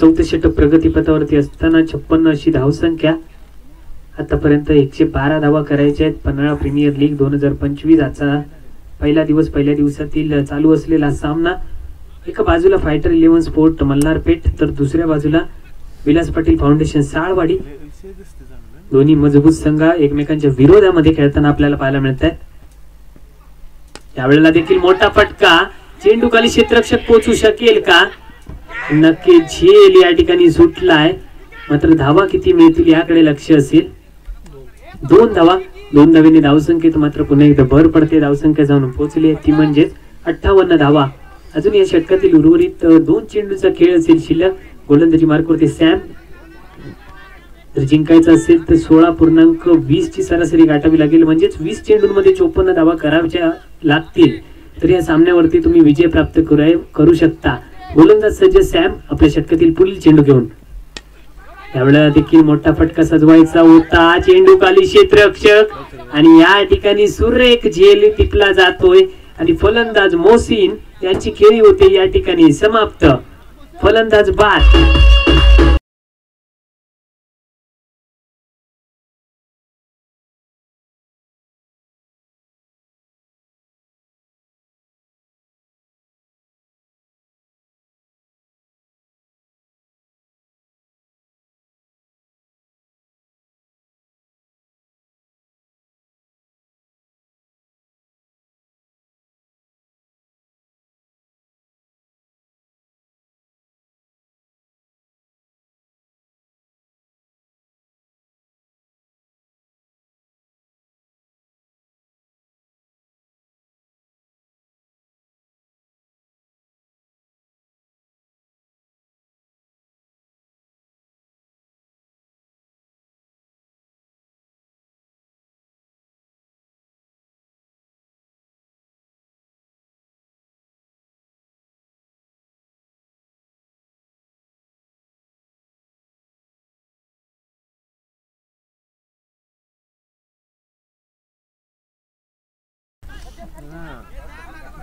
4थं षटक प्रगतीपथावरती असताना 56 अशी धावसंख्या. आतापर्यंत 112 धावा करायच्या आहेत. पन्हाळा प्रीमियर लीग 2025 आजचा पहिल्या दिवसातील चालू असलेला सामना. एका बाजूला फायटर 11 स्पोर्ट मल्हारपेठ तर दुसऱ्या बाजूला विलास पाटील फाउंडेशन साळवाडी. दोन्ही मजबूत संघ एकमेकांच्या विरोधामध्ये खेळताना आपल्याला पाहायला मिळत आहेत. यावेळेला देखील मोठा फटका, चेंडू खाली क्षेत्ररक्षक पोहोचू शकेल का? नक्की झेल या ठिकाणी सुटलाय, मात्र धावा किती मिळतील याकडे लक्ष असेल. 2 धावा, 2 धावेने धावसंख्येत मात्र पुन्हा एकदा भर पडते. धावसंख्या जाऊन पोहोचली ती म्हणजेच 58 धावा. अजून या षटकातील उर्वरित 2 चेंडूचा खेळ असेल शिल्लक. गोलंदाजी मार्कवरती सॅम. जर जिंकायचं असेल तर 16.20 ची सरासरी गाठावी लागेल, म्हणजेच 20 चेंडूंमध्ये 54 धावा कराव्या लागतील तर या सामन्यावरती तुम्ही विजय प्राप्त करू शकता. गोलंदाज सज्ज सॅम आपल्या षटकातील पुढील चेंडू घेऊन. यावेळेला देखील मोठा फटका सजवायचा होता, चेंडू खाली क्षेत्ररक्षक आणि या ठिकाणी सुरेख झेल टिपला जातोय आणि फलंदाज मोहसिन यांची खेळी होते या ठिकाणी समाप्त. फलंदाज बाद.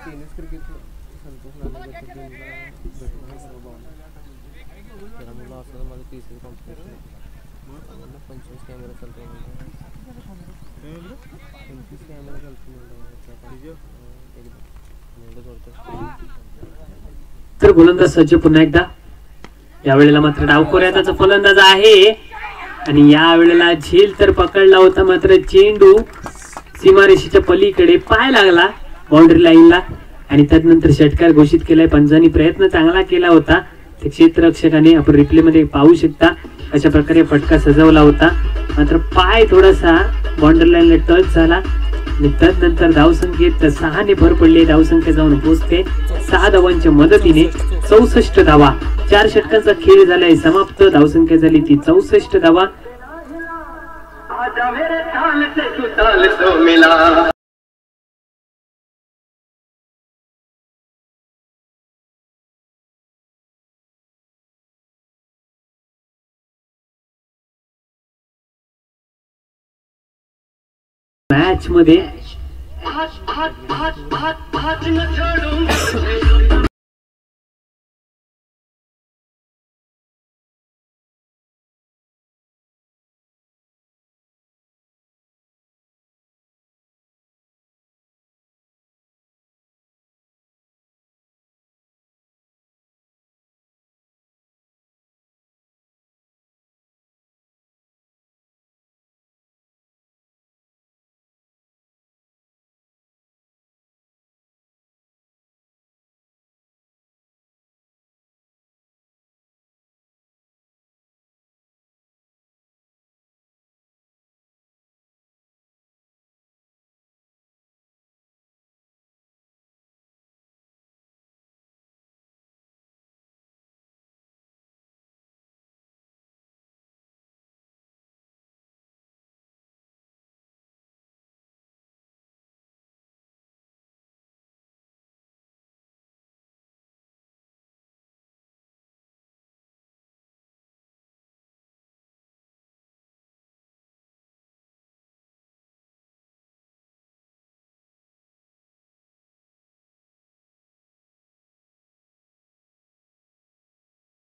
टेनिस क्रिकेट संतोष नागेकर त्याला मुलं असं माझं तिसरी कॉम्पिटिशन 25 कॅमेरा चालतो 25 कॅमेरा चालतो. तर गोलंदाज सज्ज पुन्हा एकदा. यावेळेला मात्र डावखोऱ्याचा फलंदाज आहे आणि यावेळेला झेल तर पकडला होता, मात्र चेंडू सीमारेषेच्या पलीकडे पाय लागला बाउंड्री लाईनला आणि त्यानंतर षटकार घोषित केलाय. पंजानी प्रयत्न चांगला केला होता, ते क्षेत्ररक्षकाने आपण रिप्ले मध्ये पाहू शकता अशा प्रकारे फटका सजवला होता, मात्र पाय थोडासा बाउंड्री लाईनला टच झाला आणि त्यानंतर धावसंख्येत 6 ने भर पडली. धावसंख्या जाऊन पोहोचते 6 धावांच्या मदतीने 64 धावा. 4 षटकांचा खेळ झालाय समाप्त. धावसंख्या झाली ती 64 धावा. मॅच मध्ये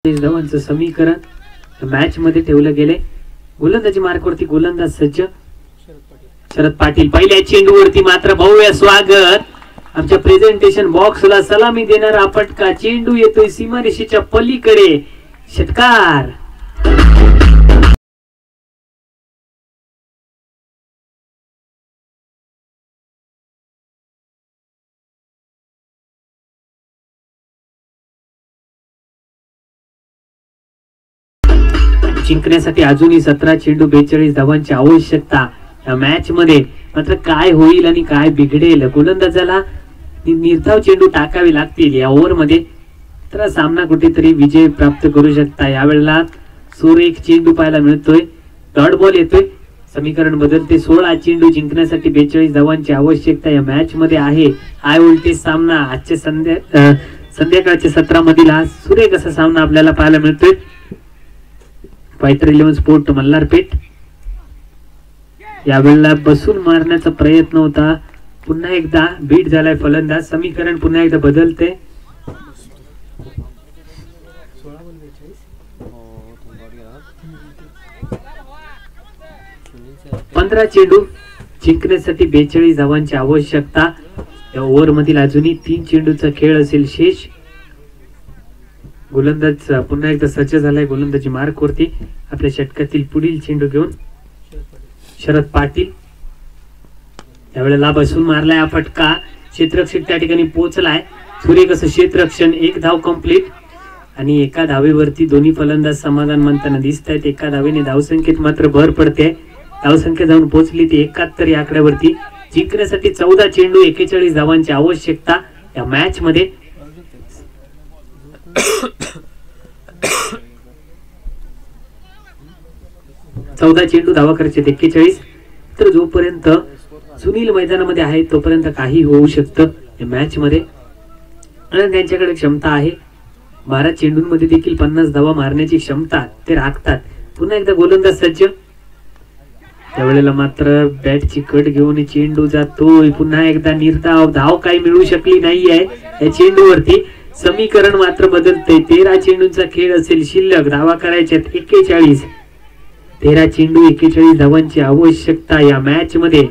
धावांचं समीकरण मॅच मध्ये ठेवलं गेले. गोलंदाजी मार्कवरती गोलंदाज सज्ज शरद पाटील. पहिल्या चेंडूवरती मात्र भव्य स्वागत आमच्या प्रेझेंटेशन बॉक्सला सलामी देणारा फटका, चेंडू येतोय सीमारेषेच्या पलीकडे, षटकार. जिंकण्यासाठी अजूनही 17 चेंडू 42 धावांची आवश्यकता. या मॅच मध्ये मात्र काय होईल आणि काय बिघडेल, गोलंदाजाला निर्धाव चेंडू टाकावे लागतील या ओव्हर मध्ये, तर सामना कुठेतरी विजय प्राप्त करू शकता. यावेळेला सुरेख चेंडू पाहायला मिळतोय, डॉट बॉल येतोय, समीकरण बदलते. 16 चेंडू जिंकण्यासाठी 42 धावांची आवश्यकता या मॅच मध्ये आहे. हाय व्होल्टेज सामना आजच्या संध्याकाळच्या सत्रामधील हा सुरेख असा सामना आपल्याला पाहायला मिळतोय. Fighter 11 sport Malharpeth. यावेळेला बसून मारण्याचा प्रयत्न होता, पुन्हा एकदा बीट झालाय फलंदाज. समीकरण पुन्हा एकदा बदलते. 15 चेंडू जिंकण्यासाठी 42 धावांची आवश्यकता. या ओव्हर मधील अजूनही 3 चेंडूचा खेळ असेल शेष. गोलंदाज पुन्हा एकदा सज्ज झालाय गोलंदाजी मार्क वरती. आपल्या षटकातील पुढील चेंडू घेऊन शरद पाटील. यावेळेला बसून मारलाय हा फटका, क्षेत्ररक्षक त्या ठिकाणी पोहोचलाय. सुरेख असं क्षेत्ररक्षण, 1 धाव कंप्लीट आणि एका धावेवरती दोन्ही फलंदाज समाधान मानताना दिसत आहेत. एका धावेने धावसंख्येत मात्र भर पडते, धावसंख्या जाऊन पोहोचली ती 71 या आकड्यावरती. जिंकण्यासाठी 14 चेंडू 41 धावांची आवश्यकता या मॅच मध्ये. 14 चेंडू धावा करायचे 41. तर जोपर्यंत सुनील मैदानामध्ये आहे तोपर्यंत काही होऊ शकतं या मॅच मध्ये. आणि त्यांच्याकडे क्षमता आहे, 12 चेंडूंमध्ये देखील 50 धावा मारण्याची क्षमता ते राखतात. पुन्हा एकदा गोलंदाज सज्ज. त्यावेळेला मात्र बॅटची कट घेऊन चेंडू जातोय, पुन्हा एकदा निर्धाव. धाव काही मिळू शकली नाहीये या चेंडूवरती. समीकरण मात्र बदलते. 13 चेंडूंचा खेळ असेल शिल्लक, धावा करायच्या 41. 13 चेंडू 41 धावांची आवश्यकता या मॅच मध्ये.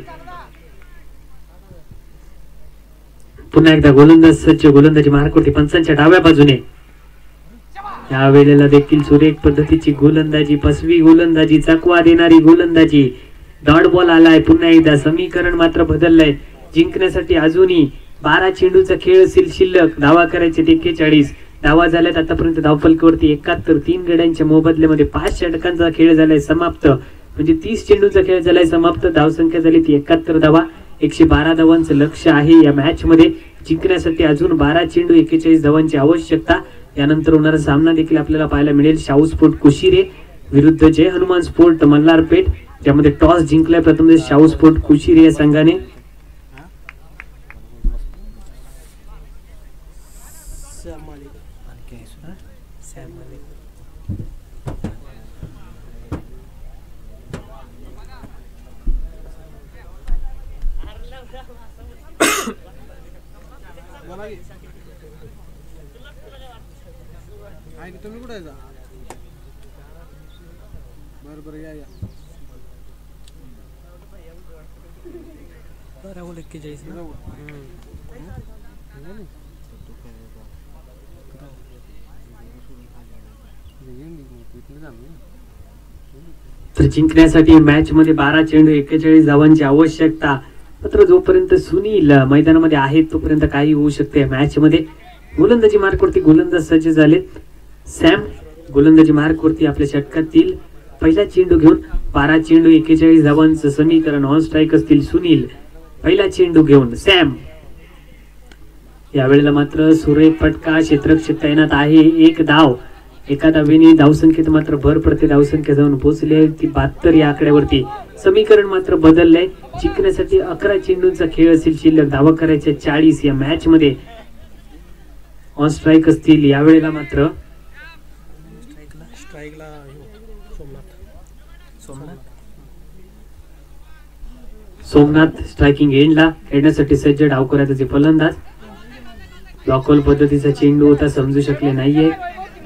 पुन्हा एकदा गोलंदाज सज्ज, गोलंदाजी मार्क होती पंचांच्या डाव्या बाजूने. या वेळेला देखील सुरेख पद्धतीची गोलंदाजी, फसवी गोलंदाजी, चकवा देणारी गोलंदाजी. डॉट बॉल आलाय पुन्हा एकदा. समीकरण मात्र बदललंय. जिंकण्यासाठी अजूनही 12 चेंडूचा खेळ असेल शिल्लक, धावा करायचे 41. धावा झाल्यात आतापर्यंत धावफलकावरती 71. 3 गड्यांच्या मोबदल्यामध्ये 5 षटकांचा खेळ झालाय समाप्त, म्हणजे 30 चेंडूचा खेळ झालाय समाप्त. धावसंख्या झाली ती 71 धावा. 112 धावांचं लक्ष आहे या मॅच मध्ये. जिंकण्यासाठी अजून 12 चेंडू 41 धावांची आवश्यकता. यानंतर होणारा सामना देखील आपल्याला पाहायला मिळेल. शाहू स्पोर्ट कुशिरे विरुद्ध जय हनुमान स्पोर्ट मल्हारपेठ, ज्यामध्ये टॉस जिंकलाय प्रथम शाहू स्पोर्ट कुशिरे या संघाने. तुम्ही कुठे जा? बरं या 41 ना. तर जिंकण्यासाठी मॅच मध्ये 12 चेंडू 41 धावांची आवश्यकता. मात्र जोपर्यंत सुनील मैदानामध्ये आहेत तोपर्यंत काही होऊ शकते मॅच मध्ये. गोलंदाजी मार्कवरती गोलंदाज सज्ज झालेत. सॅम गोलंदाजी मार्कवरती आपल्या षटकातील पहिला चेंडू घेऊन 12 चेंडू 41 धावांचं समीकरण. ऑन स्ट्राईक असतील सुनील. पहिला चेंडू घेऊन सॅम. यावेळेला मात्र सुरेख फटका, क्षेत्ररक्षक तैनात आहे. 1 धाव. एका धावेने धावसंख्येत मात्र भर पडते, धावसंख्या जाऊन पोहोचली ती 72 या आकड्यावरती. समीकरण मात्र बदललंय. जिंकण्यासाठी 11 चेंडूंचा खेळ असेल शिल्लक, धावा करायच्या 40 या मॅच मध्ये. ऑन स्ट्राईक असतील यावेळेला मात्र सोमनाथ स्ट्रायकिंग एंडला खेळण्यासाठी सज्ज. डाव करायचे फलंदाज. ब्लॉकॉल पद्धतीचा चेंडू होता, समजू शकले नाहीये.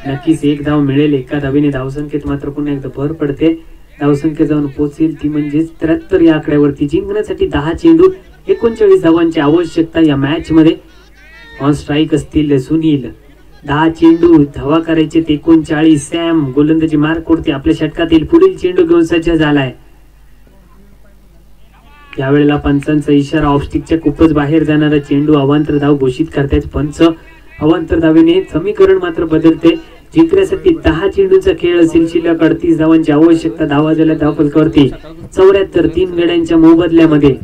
नक्कीच 1 धाव मिळेल. एका धावेने धावसंख्येत मात्र पुन्हा एकदा भर पडते. धावसंख्या जाऊन पोहोचेल ती म्हणजे 73 या आकड्यावरती. जिंकण्यासाठी 10 चेंडू 39 धावांची आवश्यकता या मॅच मध्ये. ऑन स्ट्राईक असतील सुनील. 10 चेंडू धावा करायचे 39. सॅम गोलंदाजी मार्कवरती आपल्या षटकातील पुढील चेंडू घेऊन सज्ज झालाय. यावेळेला पंचांचा इशारा. ऑफस्टिकच्या खूपच बाहेर जाणारा चेंडू अवांतर धाव घोषित करतायत पंच. अवांतर धावेने समीकरण मात्र बदलते. जिंकण्यासाठी 10 चेंडूचा खेळ असेल. शिल्लक 38 धावांची आवश्यकता. धावा झाल्या धाव फलकावरती 74. 3 गड्यांच्या मोबदल्यामध्ये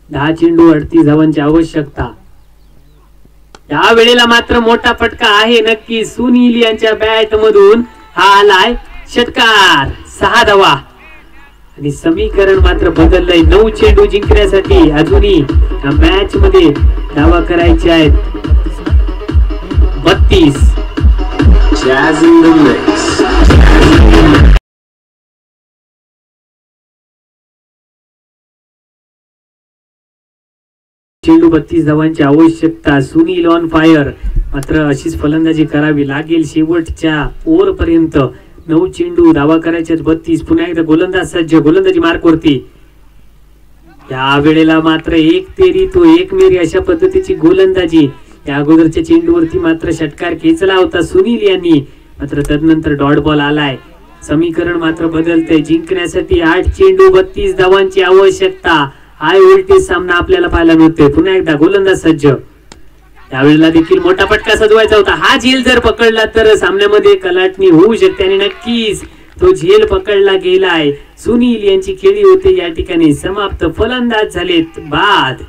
10 चेंडू 38 धावांची आवश्यकता. या वेळेला मात्र मोठा फटका आहे नक्की. सुनील यांच्या बॅट मधून हा आलाय षटकार. 6 धावा आणि समीकरण मात्र बदललंय. 9 चेंडू जिंकण्यासाठी अजूनही या मॅच मध्ये धावा करायचे आहेत 32. चेंडू 32 धावांची आवश्यकता. Sunil on fire. मात्र अशीच फलंदाजी करावी लागेल शेवटच्या ओव्हर पर्यंत. 9 चेंडू धावा करायच्या 32. पुन्हा एकदा गोलंदाज सज्ज. गोलंदाजी मार्कवरती. या वेळेला मात्र 1 तेरी तो 1 मेरी अशा पद्धतीची गोलंदाजी. या अगोदरच्या चेंडूवरती मात्र षटकार खेचला होता सुनील यांनी. मात्र तदनंतर डॉट बॉल आलाय. समीकरण मात्र बदलते. जिंकण्यासाठी 8 चेंडू 32 धावांची आवश्यकता. हाय व्होल्टेज सामना आपल्याला पाहायला मिळतोय. पुन्हा एकदा गोलंदाज सज्ज. यावेळेला देखील मोठा फटका सजवायचा होता. हा झेल जर पकडला तर सामन्यामध्ये कलाटणी होऊ शकते आणि नक्कीच तो झेल पकडला गेलाय. सुनील यांची खेळी होते या ठिकाणी समाप्त. फलंदाज झालेत बाद.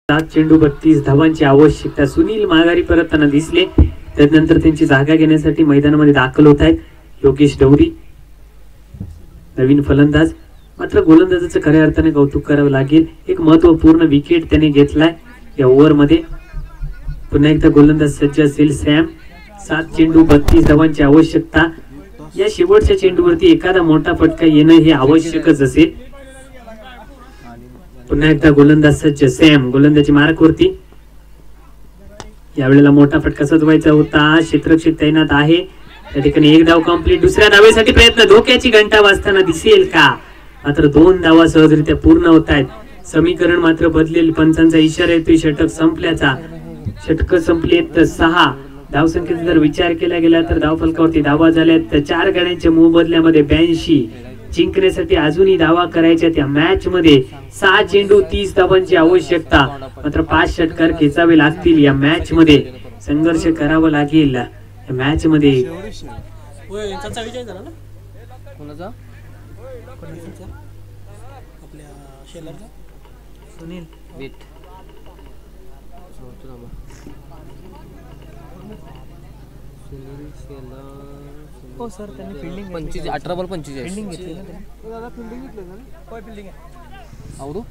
सात चेंडू 32 धावांची आवश्यकता. सुनील माघारी परतताना दिसले. त्यानंतर त्यांची जागा घेण्यासाठी मैदानामध्ये दाखल होत आहेत योगेश डवरी नवीन फलंदाज. मात्र गोलंदाजाचं खऱ्या अर्थाने कौतुक करावं लागेल. एक महत्वपूर्ण विकेट त्याने घेतलाय या ओव्हर मध्ये. पुन्हा एकदा गोलंदाज सज्ज असेल सॅम. 7 चेंडू 32 धावांची आवश्यकता. या शेवटच्या चेंडूवरती एखादा मोठा फटका येणं हे आवश्यकच असेल. पुन्हा एकदा गोलंदाज सज्ज सॅम. गोलंदाजी मार्कवरती. यावेळेला मोठा फटका सजवायचा होता. क्षेत्ररक्षक तैनात आहे त्या ठिकाणी. 1 धाव कंप्लीट. दुसऱ्या धावेसाठी प्रयत्न. धोक्याची घंटा वाजताना दिसेल का? मात्र 2 धावा सहजरित्या पूर्ण होत आहेत. समीकरण मात्र बदलेल. पंचांचा इशारा येतोय षटक संपल्याचा. षटक संपलेत 6. धावसंख्येचा जर विचार केला गेला तर धाव फलकावरती धावा झाल्यात 4 गड्यांच्या मोबदल्यामध्ये 82. जिंकण्यासाठी अजूनही धावा करायच्या त्या मॅच मध्ये. 6 चेंडू 30 धावांची आवश्यकता. मात्र 5 षटकार खेचावे लागतील. या मॅच मध्ये संघर्ष करावा लागेल. या मॅच मध्ये सुनील हो सर त्यांनी फिल्डिंग 18 बॉल 45 फिल्डिंग घेतली ना आवडू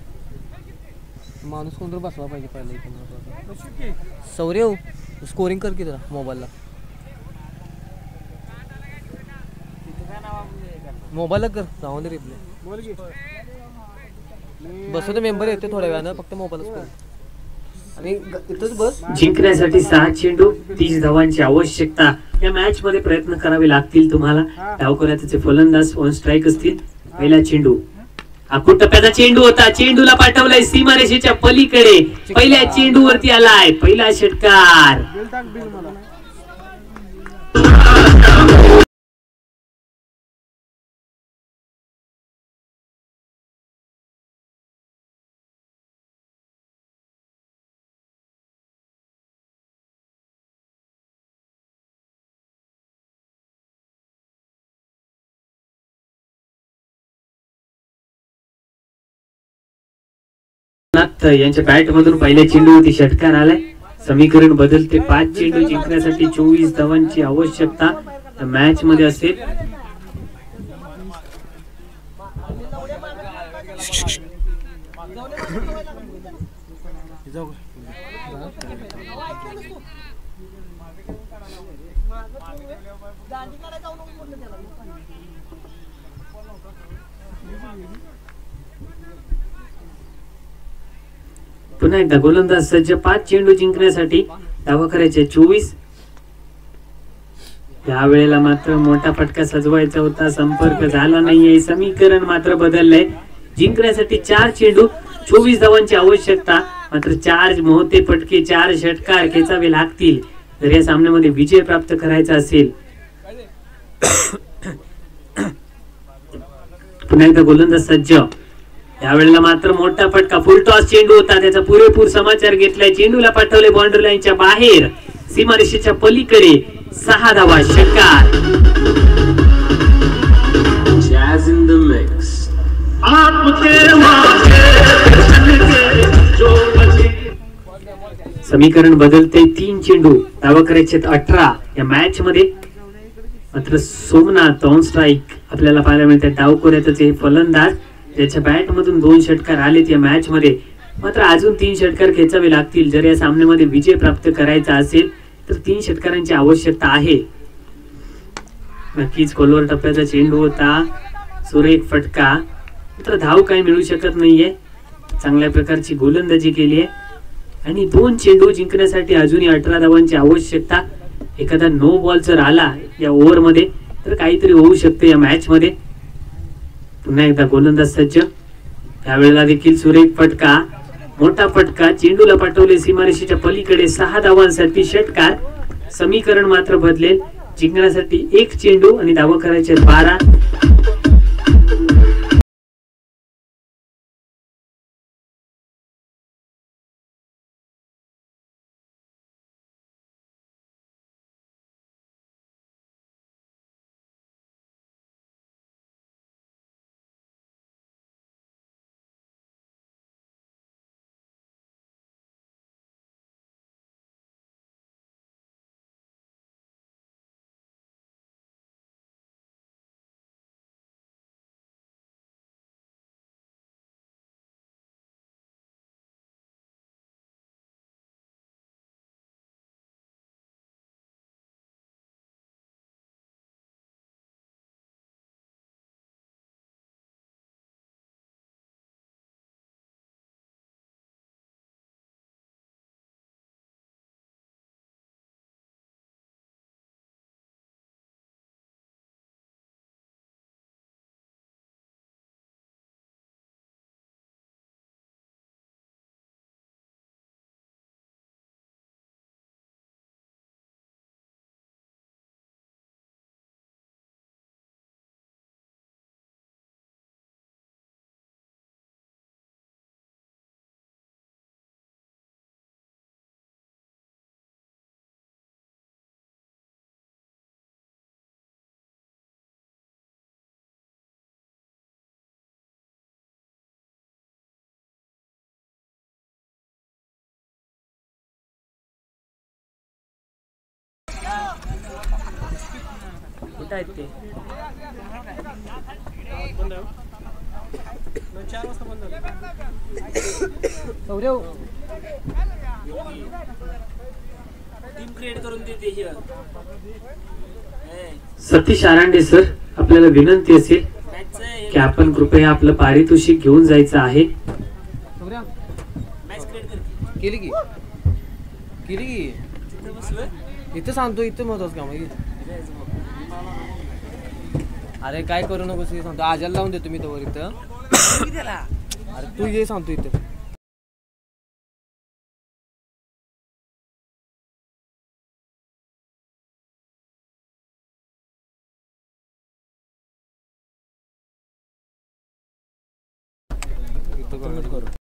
माणूस कोणतरी बसवा पाहिजे पहिला. सौर्य स्कोरिंग कर की जरा मोबाईलला. मोबाईलला कर राहून दे रिप्ले. बसवतो मेंबर येते थोड्या वेळानं. फक्त मोबाईलच कर आणि इथंच बस. जिंकण्यासाठी 6 चेंडू 30 धावांची आवश्यकता. या मॅच मध्ये प्रयत्न करावे लागतील तुम्हाला. डावखोऱ्याचे फलंदाज ऑन स्ट्राईक असतील. पहिला चेंडू आखूड टप्प्याचा चेंडू होता. चेंडूला पाठवलाय सीमारेषेच्या पलीकडे. पहिल्या चेंडूवरती आलाय पहिला षटकार. यांच्या बॅट मधून पहिल्या चेंडूवरती षटकार आलाय. समीकरण बदलते. 5 चेंडू जिंकण्यासाठी 24 धावांची आवश्यकता मॅच मध्ये असेल. पुन्हा एकदा गोलंदाज सज्ज. 5 चेंडू जिंकण्यासाठी धावा करायचे 24. या वेळेला मात्र मोठा फटका सजवायचा होता, संपर्क झाला नाहीये. समीकरण मात्र बदललंय. जिंकण्यासाठी 4 चेंडू 24 धावांची आवश्यकता. मात्र 4 मोहते फटके 4 षटकार खेचावे लागतील जर या सामन्यामध्ये विजय प्राप्त करायचा असेल. पुन्हा एकदा गोलंदाज सज्ज. यावेळेला मात्र मोठा फटका, फुल टॉस चेंडू होता, त्याचा पुरेपूर समाचार घेतलाय. चेंडूला पाठवले बाउंड्री लाईनच्या बाहेर, सीमारेषेच्या पलीकडे. 6 धावा, षटकार. Jazz in the mix. समीकरण बदलते. 3 चेंडू धावा करायचे 18 या मॅच मध्ये. मात्र सोमनाथ ऑन स्ट्राईक आपल्याला पाहायला मिळते. डावखोऱ्यातच हे फलंदाज ज्याच्या बॅट मधून 2 षटकार आलेत या मॅच मध्ये. मात्र अजून 3 षटकार खेचावे लागतील जर या सामन्यामध्ये विजय प्राप्त करायचा असेल तर 3 षटकारांची आवश्यकता आहे. नक्कीच खोलवर टप्प्याचा चेंडू होता, सुरेख फटका. मात्र धाव काही मिळू शकत नाहीये. चांगल्या प्रकारची गोलंदाजी केली आहे आणि 2 चेंडू जिंकण्यासाठी अजूनही 18 धावांची आवश्यकता. एखादा नो बॉल जर आला या ओव्हर मध्ये तर काहीतरी होऊ शकते या मॅच मध्ये. पुन्हा एकदा गोलंदाज सज्ज. यावेळेला देखील सुरेख फटका, मोठा फटका. चेंडूला पाठवले सीमारेषेच्या पलीकडे. 6 धावांसाठी षटकार. समीकरण मात्र बदलेल. जिंकण्यासाठी 1 चेंडू आणि धावा करायचे 12. कुठं आहेत ते? सतीश आरांडे सर, आपल्याला विनंती असेल की आपण कृपया आपलं पारितोषिक घेऊन जायचं आहे. केली की इथं सांगतो, इथं महत्वाचं काम आहे. अरे काय करू नको सांगतो, आजाला लावून देतो मी तोवर इथं. अरे तू ये सांगतो इथं. इथं करू